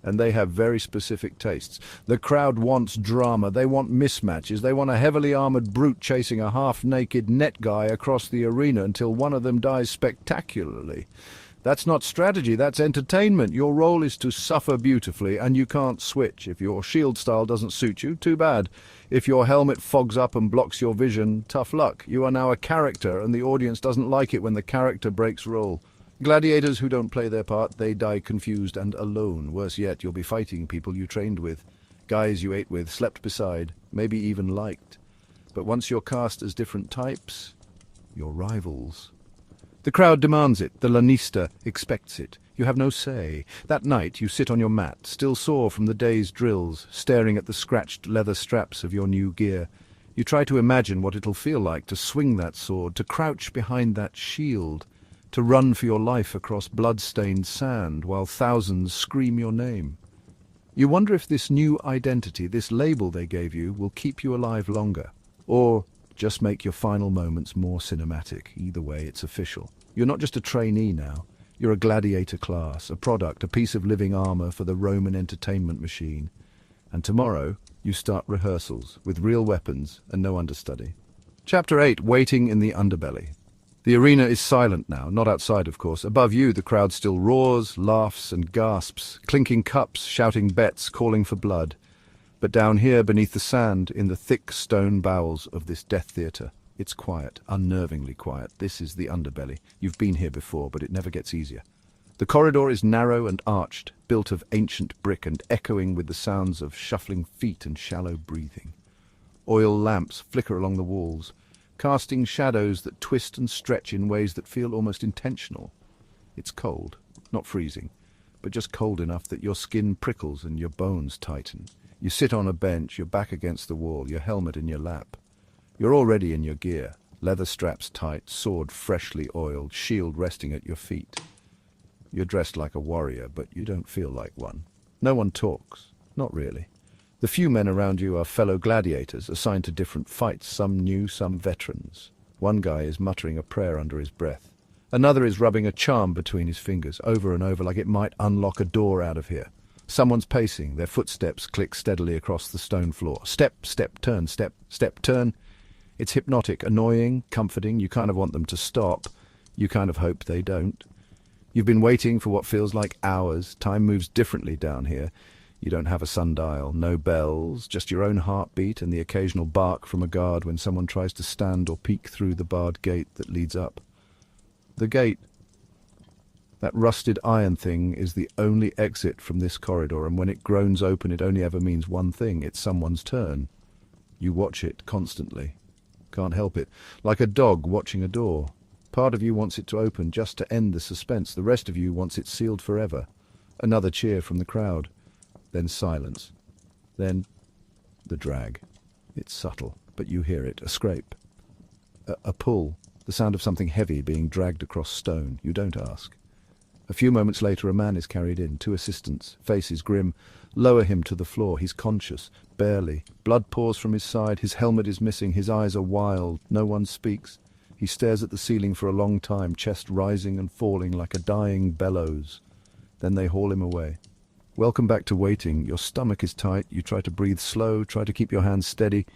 And they have very specific tastes. The crowd wants drama, they want mismatches, they want a heavily armored brute chasing a half-naked net guy across the arena until one of them dies spectacularly. That's not strategy, that's entertainment. Your role is to suffer beautifully, and you can't switch. If your shield style doesn't suit you, too bad. If your helmet fogs up and blocks your vision, tough luck. You are now a character, and the audience doesn't like it when the character breaks role. Gladiators who don't play their part, they die confused and alone. Worse yet, you'll be fighting people you trained with, guys you ate with, slept beside, maybe even liked. But once you're cast as different types, you're rivals. The crowd demands it, the lanista expects it. You have no say. That night you sit on your mat, still sore from the day's drills, staring at the scratched leather straps of your new gear. You try to imagine what it'll feel like to swing that sword, to crouch behind that shield, to run for your life across blood-stained sand while thousands scream your name. You wonder if this new identity, this label they gave you, will keep you alive longer, or just make your final moments more cinematic. Either way, it's official. You're not just a trainee now. You're a gladiator class, a product, a piece of living armor for the Roman entertainment machine. And tomorrow, you start rehearsals with real weapons and no understudy. Chapter 8, Waiting in the Underbelly. The arena is silent now, not outside, of course. Above you, the crowd still roars, laughs, and gasps, clinking cups, shouting bets, calling for blood. But down here, beneath the sand, in the thick stone bowels of this death theatre, it's quiet, unnervingly quiet. This is the underbelly. You've been here before, but it never gets easier. The corridor is narrow and arched, built of ancient brick and echoing with the sounds of shuffling feet and shallow breathing. Oil lamps flicker along the walls, casting shadows that twist and stretch in ways that feel almost intentional. It's cold, not freezing, but just cold enough that your skin prickles and your bones tighten. You sit on a bench, your back against the wall, your helmet in your lap. You're already in your gear, leather straps tight, sword freshly oiled, shield resting at your feet. You're dressed like a warrior, but you don't feel like one. No one talks, not really. The few men around you are fellow gladiators, assigned to different fights, some new, some veterans. One guy is muttering a prayer under his breath. Another is rubbing a charm between his fingers, over and over, like it might unlock a door out of here. Someone's pacing, their footsteps click steadily across the stone floor. Step, step, turn, step, step, turn. It's hypnotic, annoying, comforting. You kind of want them to stop. You kind of hope they don't. You've been waiting for what feels like hours. Time moves differently down here. You don't have a sundial, no bells, just your own heartbeat and the occasional bark from a guard when someone tries to stand or peek through the barred gate that leads up. The gate. That rusted iron thing is the only exit from this corridor, and when it groans open, it only ever means one thing: it's someone's turn. You watch it constantly. Can't help it. Like a dog watching a door. Part of you wants it to open just to end the suspense. The rest of you wants it sealed forever. Another cheer from the crowd. Then silence. Then the drag. It's subtle, but you hear it. A scrape. A pull. The sound of something heavy being dragged across stone. You don't ask. A few moments later, a man is carried in. 2 assistants, faces grim. Lower him to the floor. He's conscious, barely. Blood pours from his side. His helmet is missing. His eyes are wild. No one speaks. He stares at the ceiling for a long time, chest rising and falling like a dying bellows. Then they haul him away. Welcome back to waiting. Your stomach is tight. You try to breathe slow, try to keep your hands steady.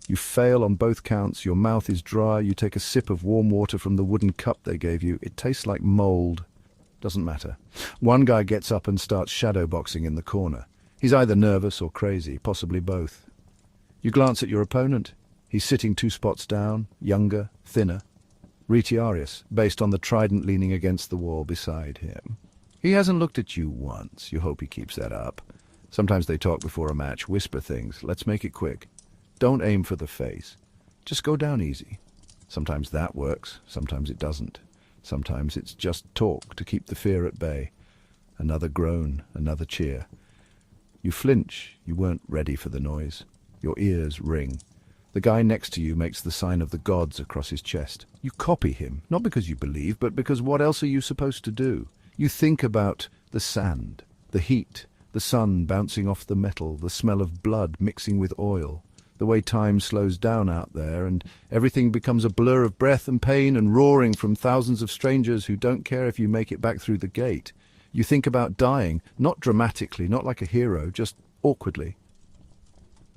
You fail on both counts. Your mouth is dry. You take a sip of warm water from the wooden cup they gave you. It tastes like mold. Doesn't matter. One guy gets up and starts shadowboxing in the corner. He's either nervous or crazy, possibly both. You glance at your opponent. He's sitting 2 spots down, younger, thinner. Retiarius, based on the trident leaning against the wall beside him. He hasn't looked at you once. You hope he keeps that up. Sometimes they talk before a match, whisper things. Let's make it quick. Don't aim for the face. Just go down easy. Sometimes that works, sometimes it doesn't. Sometimes it's just talk to keep the fear at bay. Another groan, another cheer. You flinch. You weren't ready for the noise. Your ears ring. The guy next to you makes the sign of the gods across his chest. You copy him, not because you believe, but because what else are you supposed to do? You think about the sand, the heat, the sun bouncing off the metal, the smell of blood mixing with oil, the way time slows down out there, and everything becomes a blur of breath and pain and roaring from thousands of strangers who don't care if you make it back through the gate. You think about dying, not dramatically, not like a hero, just awkwardly.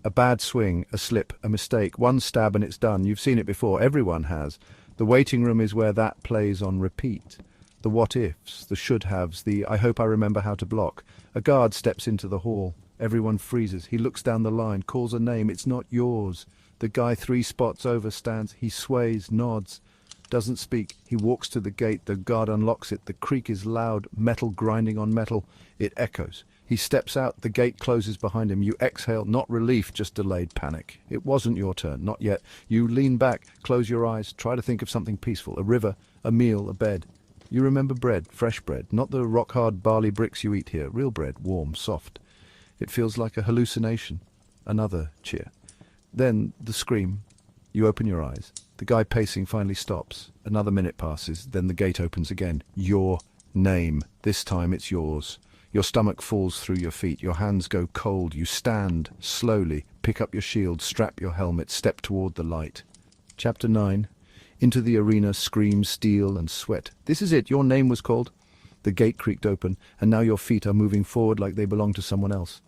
A bad swing, a slip, a mistake, one stab and it's done. You've seen it before. Everyone has. The waiting room is where that plays on repeat. The what-ifs, the should-haves, the I hope I remember how to block. A guard steps into the hall. Everyone freezes. He looks down the line, calls a name. It's not yours. The guy 3 spots over stands. He sways, nods, doesn't speak. He walks to the gate. The guard unlocks it. The creak is loud, metal grinding on metal. It echoes. He steps out. The gate closes behind him. You exhale, not relief, just delayed panic. It wasn't your turn, not yet. You lean back, close your eyes, try to think of something peaceful. A river, a meal, a bed. You remember bread, fresh bread, not the rock-hard barley bricks you eat here. Real bread, warm, soft. It feels like a hallucination. Another cheer. Then the scream. You open your eyes. The guy pacing finally stops. Another minute passes. Then the gate opens again. Your name. This time it's yours. Your stomach falls through your feet. Your hands go cold. You stand slowly. Pick up your shield. Strap your helmet. Step toward the light. Chapter 9. Into the arena scream steel and sweat. This is it. Your name was called. The gate creaked open, and now your feet are moving forward like they belong to someone else.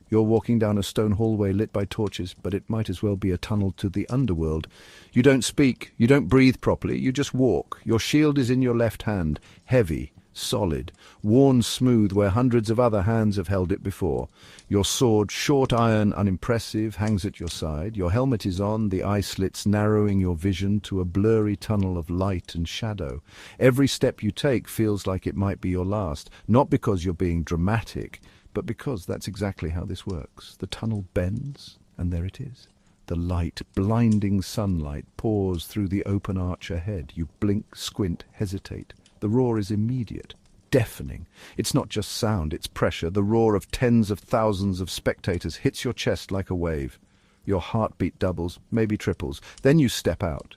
You're walking down a stone hallway lit by torches, but it might as well be a tunnel to the underworld. You don't speak, you don't breathe properly, you just walk. Your shield is in your left hand, heavy, solid, worn smooth where hundreds of other hands have held it before. Your sword, short iron, unimpressive, hangs at your side. Your helmet is on, the eye slits narrowing your vision to a blurry tunnel of light and shadow. Every step you take feels like it might be your last, not because you're being dramatic, but because that's exactly how this works. The tunnel bends, and there it is. The light, blinding sunlight, pours through the open arch ahead. You blink, squint, hesitate. The roar is immediate, deafening. It's not just sound, it's pressure. The roar of tens of thousands of spectators hits your chest like a wave. Your heartbeat doubles, maybe triples. Then you step out.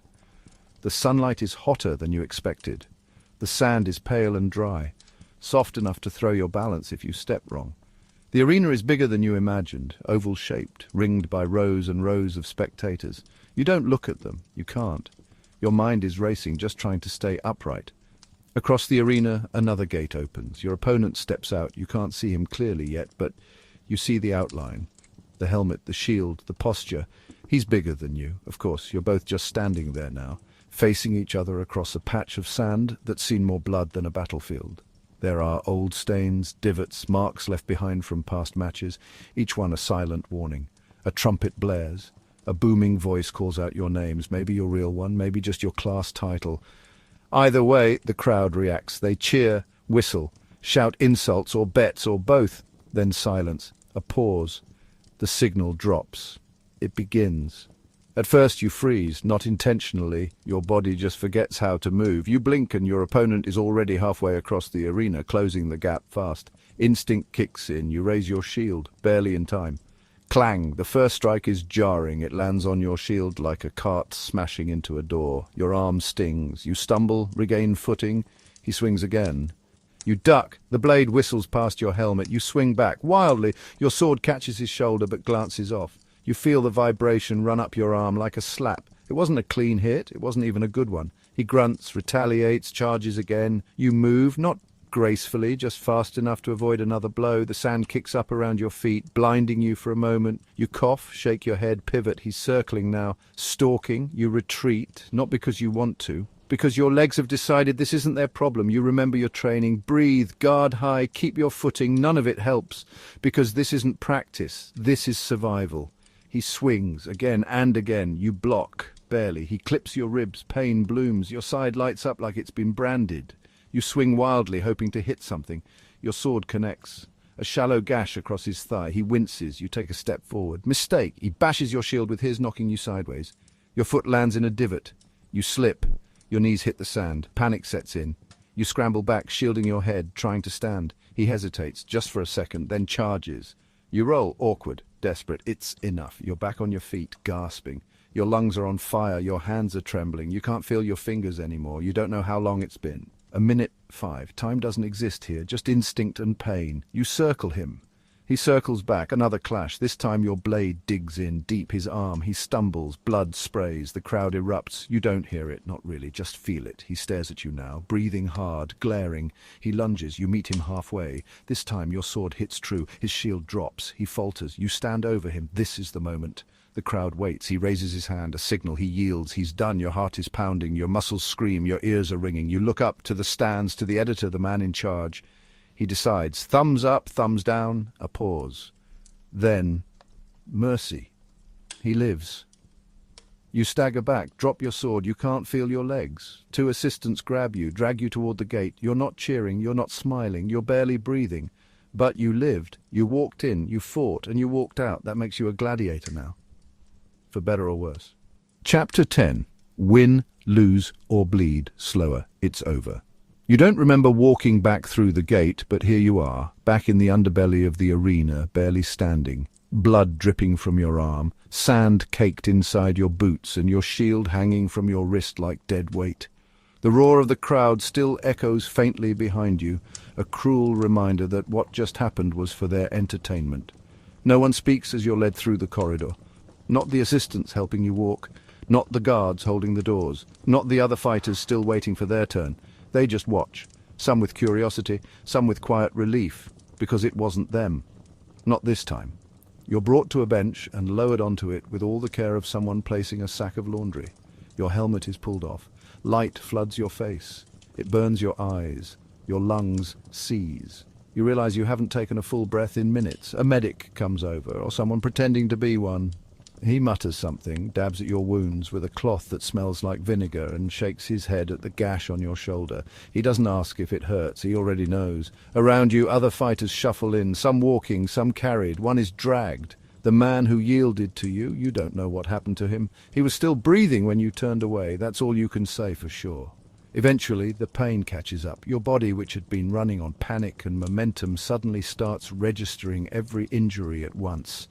The sunlight is hotter than you expected. The sand is pale and dry, soft enough to throw your balance if you step wrong. The arena is bigger than you imagined, oval-shaped, ringed by rows and rows of spectators. You don't look at them. You can't. Your mind is racing, just trying to stay upright. Across the arena, another gate opens. Your opponent steps out. You can't see him clearly yet, but you see the outline. The helmet, the shield, the posture. He's bigger than you. Of course, you're both just standing there now, facing each other across a patch of sand that's seen more blood than a battlefield. There are old stains, divots, marks left behind from past matches, each one a silent warning. A trumpet blares. A booming voice calls out your names, maybe your real one, maybe just your class title. Either way, the crowd reacts. They cheer, Whistle. Shout insults or bets or both. Then silence. A pause. The signal drops. It begins. At first you freeze, not intentionally. Your body just forgets how to move. You blink and your opponent is already halfway across the arena, closing the gap fast. Instinct kicks in. You raise your shield, barely in time. Clang. The first strike is jarring. It lands on your shield like a cart smashing into a door. Your arm stings. You stumble, regain footing. He swings again. You duck. The blade whistles past your helmet. You swing back. Wildly, your sword catches his shoulder but glances off. You feel the vibration run up your arm like a slap. It wasn't a clean hit. It wasn't even a good one. He grunts, retaliates, charges again. You move, not gracefully, just fast enough to avoid another blow. The sand kicks up around your feet, blinding you for a moment. You cough, shake your head, pivot. He's circling now, stalking. You retreat, not because you want to, because your legs have decided this isn't their problem. You remember your training. Breathe, guard high, keep your footing. None of it helps, because this isn't practice. This is survival. He swings again and again. You block, barely. He clips your ribs. Pain blooms. Your side lights up like it's been branded. You swing wildly, hoping to hit something. Your sword connects. A shallow gash across his thigh. He winces. You take a step forward. Mistake. He bashes your shield with his, knocking you sideways. Your foot lands in a divot. You slip. Your knees hit the sand. Panic sets in. You scramble back, shielding your head, trying to stand. He hesitates, just for a second, then charges. You roll, awkward, desperate. It's enough. You're back on your feet, gasping. Your lungs are on fire. Your hands are trembling. You can't feel your fingers anymore. You don't know how long it's been. 1:05. Time doesn't exist here, just instinct and pain. You circle him. He circles back. Another clash. This time your blade digs in, deep his arm. He stumbles. Blood sprays. The crowd erupts. You don't hear it, not really, just feel it. He stares at you now, breathing hard, glaring. He lunges. You meet him halfway. This time your sword hits true. His shield drops. He falters. You stand over him. This is the moment. The crowd waits. He raises his hand, a signal. He yields. He's done. Your heart is pounding. Your muscles scream. Your ears are ringing. You look up to the stands, to the editor, the man in charge. He decides. Thumbs up, thumbs down, a pause. Then, mercy. He lives. You stagger back, drop your sword. You can't feel your legs. Two assistants grab you, drag you toward the gate. You're not cheering, you're not smiling, you're barely breathing. But you lived. You walked in, you fought, and you walked out. That makes you a gladiator now. For better or worse. Chapter 10. Win, lose, or bleed slower. It's over. You don't remember walking back through the gate, but here you are, back in the underbelly of the arena, barely standing, blood dripping from your arm, sand caked inside your boots, and your shield hanging from your wrist like dead weight. The roar of the crowd still echoes faintly behind you, a cruel reminder that what just happened was for their entertainment. No one speaks as you're led through the corridor. Not the assistants helping you walk, not the guards holding the doors, not the other fighters still waiting for their turn. They just watch, some with curiosity, some with quiet relief, because it wasn't them. Not this time. You're brought to a bench and lowered onto it with all the care of someone placing a sack of laundry. Your helmet is pulled off. Light floods your face. It burns your eyes. Your lungs seize. You realize you haven't taken a full breath in minutes. A medic comes over, or someone pretending to be one. He mutters something, dabs at your wounds with a cloth that smells like vinegar, and shakes his head at the gash on your shoulder. He doesn't ask if it hurts, he already knows. Around you, other fighters shuffle in, some walking, some carried. One is dragged. The man who yielded to you, you don't know what happened to him. He was still breathing when you turned away. That's all you can say for sure. Eventually, the pain catches up. Your body, which had been running on panic and momentum, suddenly starts registering every injury at once.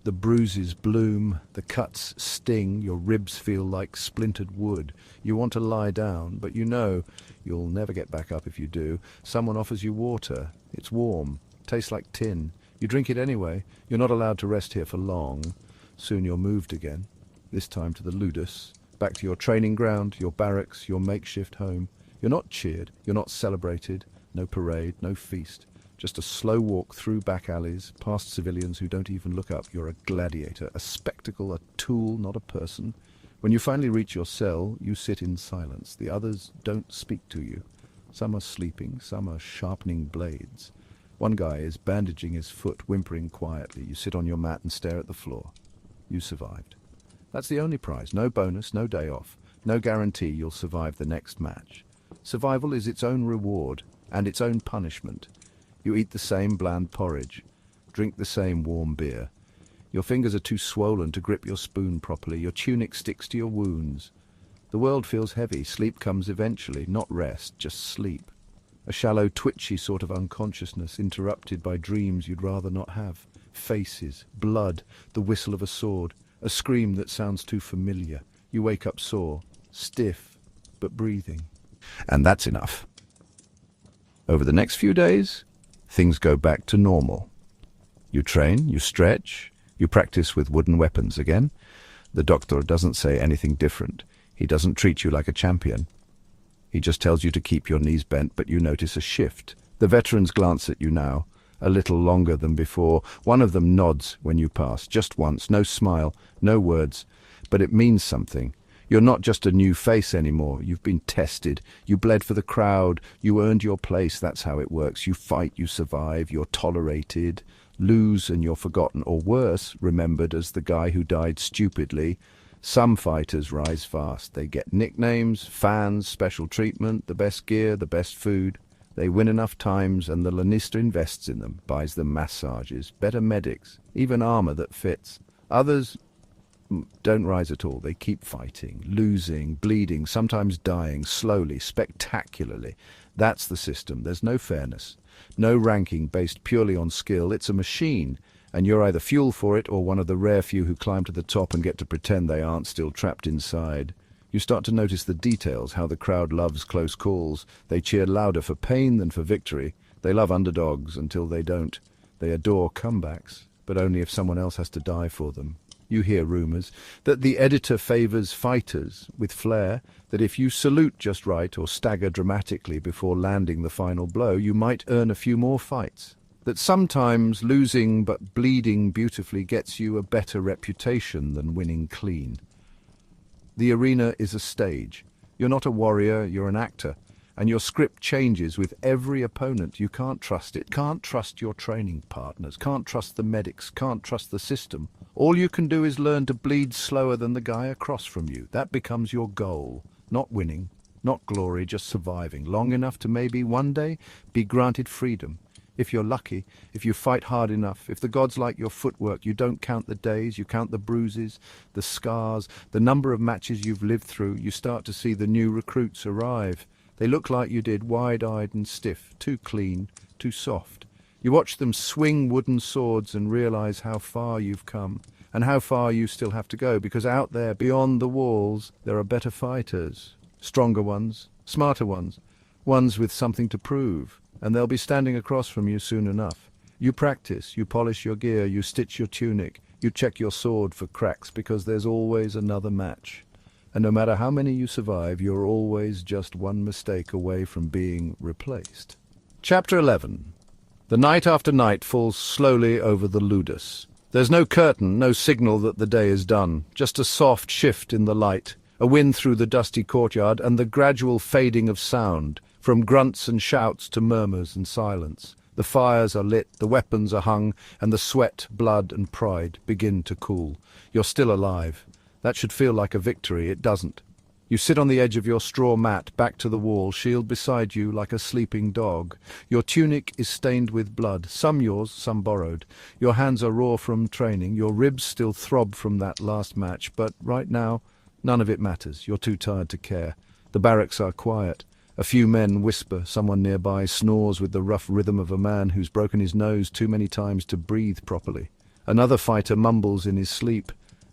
The bruises bloom, the cuts sting, your ribs feel like splintered wood. You want to lie down, but you know you'll never get back up if you do. Someone offers you water. It's warm, tastes like tin. You drink it anyway. You're not allowed to rest here for long. Soon you're moved again, this time to the ludus, back to your training ground, your barracks, your makeshift home. You're not cheered, you're not celebrated, no parade, no feast. Just a slow walk through back alleys, past civilians who don't even look up. You're a gladiator, a spectacle, a tool, not a person. When you finally reach your cell, you sit in silence. The others don't speak to you. Some are sleeping, some are sharpening blades. One guy is bandaging his foot, whimpering quietly. You sit on your mat and stare at the floor. You survived. That's the only prize. No bonus, no day off. No guarantee you'll survive the next match. Survival is its own reward. and its own punishment. You eat the same bland porridge, drink the same warm beer. Your fingers are too swollen to grip your spoon properly. Your tunic sticks to your wounds. The world feels heavy. Sleep comes eventually, not rest, just sleep. A shallow, twitchy sort of unconsciousness interrupted by dreams you'd rather not have. Faces, blood, the whistle of a sword, a scream that sounds too familiar. You wake up sore, stiff, but breathing. And that's enough. Over the next few days, things go back to normal. You train, you stretch, you practice with wooden weapons again. The doctor doesn't say anything different. He doesn't treat you like a champion. He just tells you to keep your knees bent, but you notice a shift. The veterans glance at you now, a little longer than before. One of them nods when you pass, just once, no smile, no words, but it means something. You're not just a new face anymore. You've been tested. You bled for the crowd. You earned your place. That's how it works. You fight, you survive, you're tolerated. Lose and you're forgotten, or worse, remembered as the guy who died stupidly. Some fighters rise fast. They get nicknames, fans, special treatment, the best gear, the best food. They win enough times and the Lannister invests in them, buys them massages, better medics, even armor that fits. Others don't rise at all. They keep fighting, losing, bleeding, sometimes dying, slowly, spectacularly. That's the system. There's no fairness, no ranking based purely on skill. It's a machine, and you're either fuel for it or one of the rare few who climb to the top and get to pretend they aren't still trapped inside. You start to notice the details, how the crowd loves close calls. They cheer louder for pain than for victory. They love underdogs until they don't. They adore comebacks, but only if someone else has to die for them. You hear rumors that the editor favors fighters with flair, that if you salute just right or stagger dramatically before landing the final blow, you might earn a few more fights. That sometimes losing but bleeding beautifully gets you a better reputation than winning clean. The arena is a stage. You're not a warrior, you're an actor. And your script changes with every opponent. You can't trust it. Can't trust your training partners. Can't trust the medics. Can't trust the system. All you can do is learn to bleed slower than the guy across from you. That becomes your goal. Not winning, not glory, just surviving. Long enough to maybe one day be granted freedom. If you're lucky, if you fight hard enough, if the gods like your footwork, you don't count the days, you count the bruises, the scars, the number of matches you've lived through. You start to see the new recruits arrive. They look like you did, wide-eyed and stiff, too clean, too soft. You watch them swing wooden swords and realize how far you've come and how far you still have to go, because out there, beyond the walls, there are better fighters, stronger ones, smarter ones, ones with something to prove, and they'll be standing across from you soon enough. You practice, you polish your gear, you stitch your tunic, you check your sword for cracks, because there's always another match. And no matter how many you survive, you're always just one mistake away from being replaced. Chapter 11. The night after night falls slowly over the ludus. There's no curtain, no signal that the day is done, just a soft shift in the light, a wind through the dusty courtyard, and the gradual fading of sound, from grunts and shouts to murmurs and silence. The fires are lit, the weapons are hung, and the sweat, blood, and pride begin to cool. You're still alive. That should feel like a victory. It doesn't. You sit on the edge of your straw mat, back to the wall, shield beside you like a sleeping dog. Your tunic is stained with blood, some yours, some borrowed. Your hands are raw from training, your ribs still throb from that last match, but right now, none of it matters. You're too tired to care. The barracks are quiet. A few men whisper, someone nearby snores with the rough rhythm of a man who's broken his nose too many times to breathe properly. Another fighter mumbles in his sleep.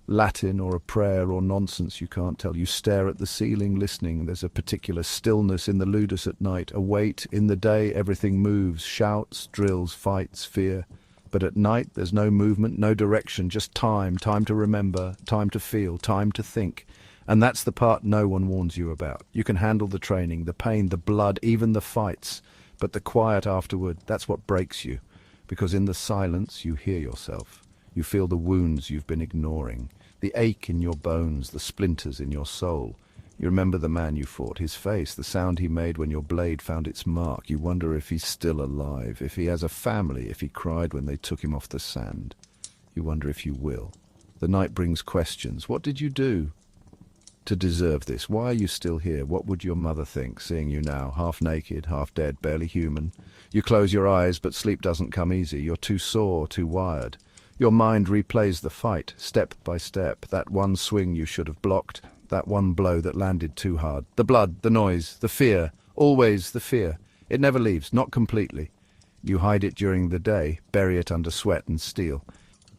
Latin or a prayer or nonsense, you can't tell. You stare at the ceiling, listening. There's a particular stillness in the ludus at night, a weight. In the day, everything moves, shouts, drills, fights, fear. But at night, there's no movement, no direction, just time to remember, time to feel, time to think. And that's the part no one warns you about. You can handle the training, the pain, the blood, even the fights. But the quiet afterward, that's what breaks you. Because in the silence, you hear yourself. You feel the wounds you've been ignoring, the ache in your bones, the splinters in your soul. You remember the man you fought, his face, the sound he made when your blade found its mark. You wonder if he's still alive, if he has a family, if he cried when they took him off the sand. You wonder if you will. The night brings questions. What did you do? to deserve this? Why are you still here? What would your mother think, seeing you now, half naked, half dead, barely human? You close your eyes, but sleep doesn't come easy. You're too sore, too wired. Your mind replays the fight, step by step, that one swing you should have blocked, that one blow that landed too hard. The blood, the noise, the fear, always the fear. It never leaves, not completely. You hide it during the day, bury it under sweat and steel.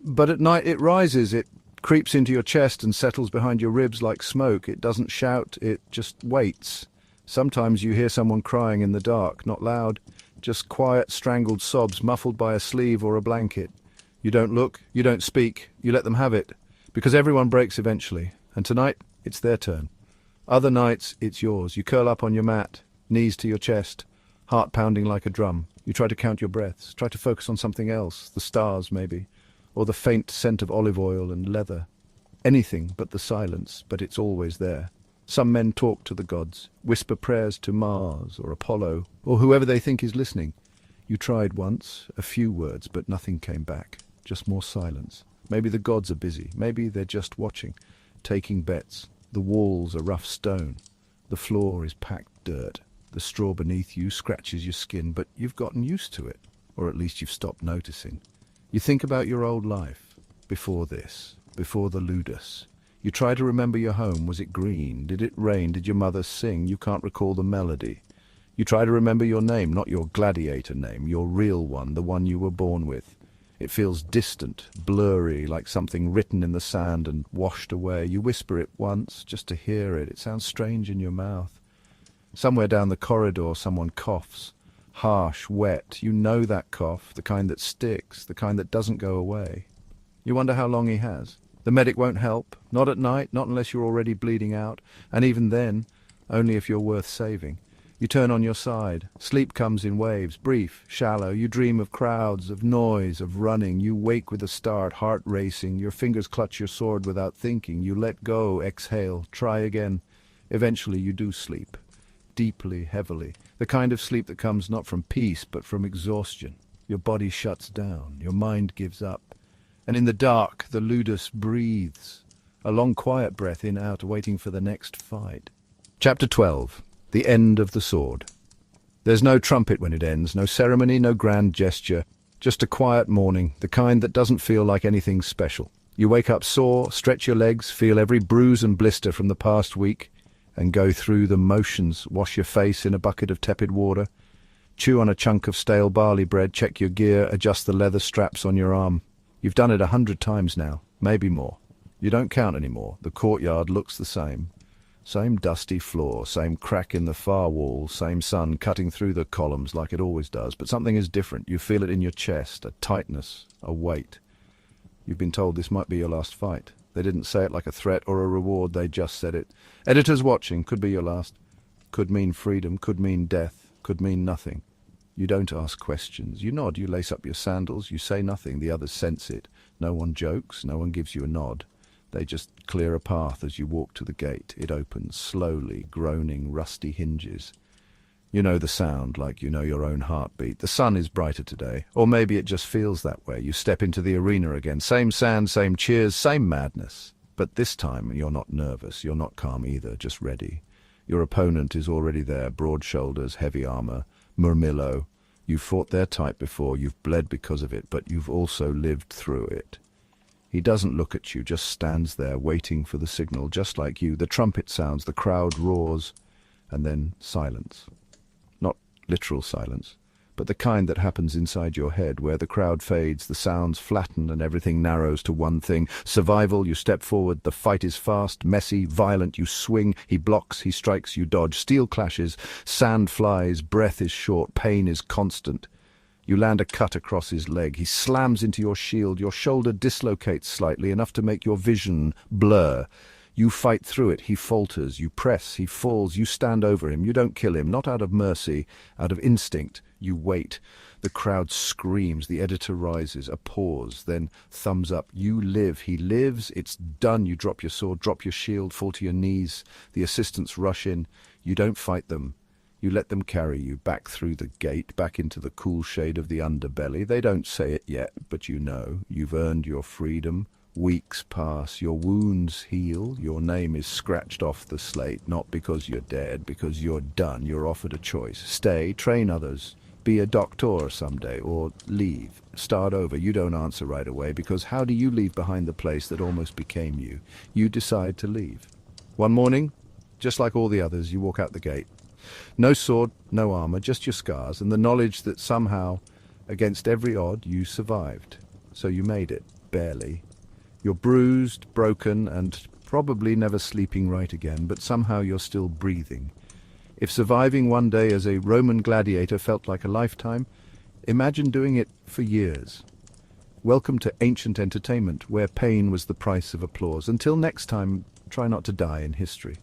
But at night it rises, it creeps into your chest and settles behind your ribs like smoke. It doesn't shout, it just waits. Sometimes you hear someone crying in the dark, not loud, just quiet, strangled sobs muffled by a sleeve or a blanket. You don't look, you don't speak, you let them have it, because everyone breaks eventually, and tonight it's their turn. Other nights it's yours. You curl up on your mat, knees to your chest, heart pounding like a drum. You try to count your breaths, try to focus on something else, the stars maybe, or the faint scent of olive oil and leather. Anything but the silence, but it's always there. Some men talk to the gods, whisper prayers to Mars or Apollo, or whoever they think is listening. You tried once, a few words, but nothing came back. Just more silence. Maybe the gods are busy. Maybe they're just watching, taking bets. The walls are rough stone. The floor is packed dirt. The straw beneath you scratches your skin, but you've gotten used to it, or at least you've stopped noticing. You think about your old life, before this, before the ludus. You try to remember your home. Was it green? Did it rain? Did your mother sing? You can't recall the melody. You try to remember your name, not your gladiator name, your real one, the one you were born with. It feels distant, blurry, like something written in the sand and washed away. You whisper it once, just to hear it. It sounds strange in your mouth. Somewhere down the corridor, someone coughs. Harsh, wet. You know that cough, the kind that sticks, the kind that doesn't go away. You wonder how long he has. The medic won't help. Not at night, not unless you're already bleeding out. And even then, only if you're worth saving. You turn on your side. Sleep comes in waves, brief, shallow. You dream of crowds, of noise, of running. You wake with a start, heart racing. Your fingers clutch your sword without thinking. You let go, exhale, try again. Eventually you do sleep. Deeply, heavily. The kind of sleep that comes not from peace, but from exhaustion. Your body shuts down. Your mind gives up. And in the dark, the ludus breathes. A long, quiet breath in, out, waiting for the next fight. Chapter 12. The End of the Sword. There's no trumpet when it ends, no ceremony, no grand gesture, just a quiet morning, the kind that doesn't feel like anything special. You wake up sore, stretch your legs, feel every bruise and blister from the past week, and go through the motions, wash your face in a bucket of tepid water, chew on a chunk of stale barley bread, check your gear, adjust the leather straps on your arm. You've done it 100 times now, maybe more. You don't count anymore. The courtyard looks the same. Same dusty floor, same crack in the far wall, same sun cutting through the columns like it always does. But something is different. You feel it in your chest, a tightness, a weight. You've been told this might be your last fight. They didn't say it like a threat or a reward, they just said it. Editors watching, could be your last. Could mean freedom, could mean death, could mean nothing. You don't ask questions. You nod, you lace up your sandals, you say nothing, the others sense it. No one jokes, no one gives you a nod. They just clear a path as you walk to the gate. It opens, slowly, groaning, rusty hinges. You know the sound, like you know your own heartbeat. The sun is brighter today, or maybe it just feels that way. You step into the arena again. Same sand, same cheers, same madness. But this time you're not nervous, you're not calm either, just ready. Your opponent is already there, broad shoulders, heavy armor, murmillo. You've fought their type before, you've bled because of it, but you've also lived through it. He doesn't look at you, just stands there, waiting for the signal, just like you. The trumpet sounds, the crowd roars, and then silence. Not literal silence, but the kind that happens inside your head, where the crowd fades, the sounds flatten, and everything narrows to one thing. Survival, you step forward, the fight is fast, messy, violent, you swing, he blocks, he strikes, you dodge. Steel clashes, sand flies, breath is short, pain is constant. You land a cut across his leg. He slams into your shield. Your shoulder dislocates slightly, enough to make your vision blur. You fight through it. He falters. You press. He falls. You stand over him. You don't kill him, not out of mercy, out of instinct. You wait. The crowd screams. The editor rises. A pause. Then thumbs up. You live. He lives. It's done. You drop your sword, drop your shield, fall to your knees. The assistants rush in. You don't fight them. You let them carry you back through the gate, back into the cool shade of the underbelly. They don't say it yet, but you know. You've earned your freedom, Weeks pass, your wounds heal, your name is scratched off the slate, not because you're dead, because you're done. You're offered a choice. Stay, train others, be a doctor someday, or leave, start over. You don't answer right away, because how do you leave behind the place that almost became you? You decide to leave. One morning, just like all the others, you walk out the gate. No sword, no armor, just your scars, and the knowledge that somehow, against every odd, you survived. So you made it, barely. You're bruised, broken, and probably never sleeping right again, but somehow you're still breathing. If surviving one day as a Roman gladiator felt like a lifetime, imagine doing it for years. Welcome to ancient entertainment, where pain was the price of applause. Until next time, try not to die in history.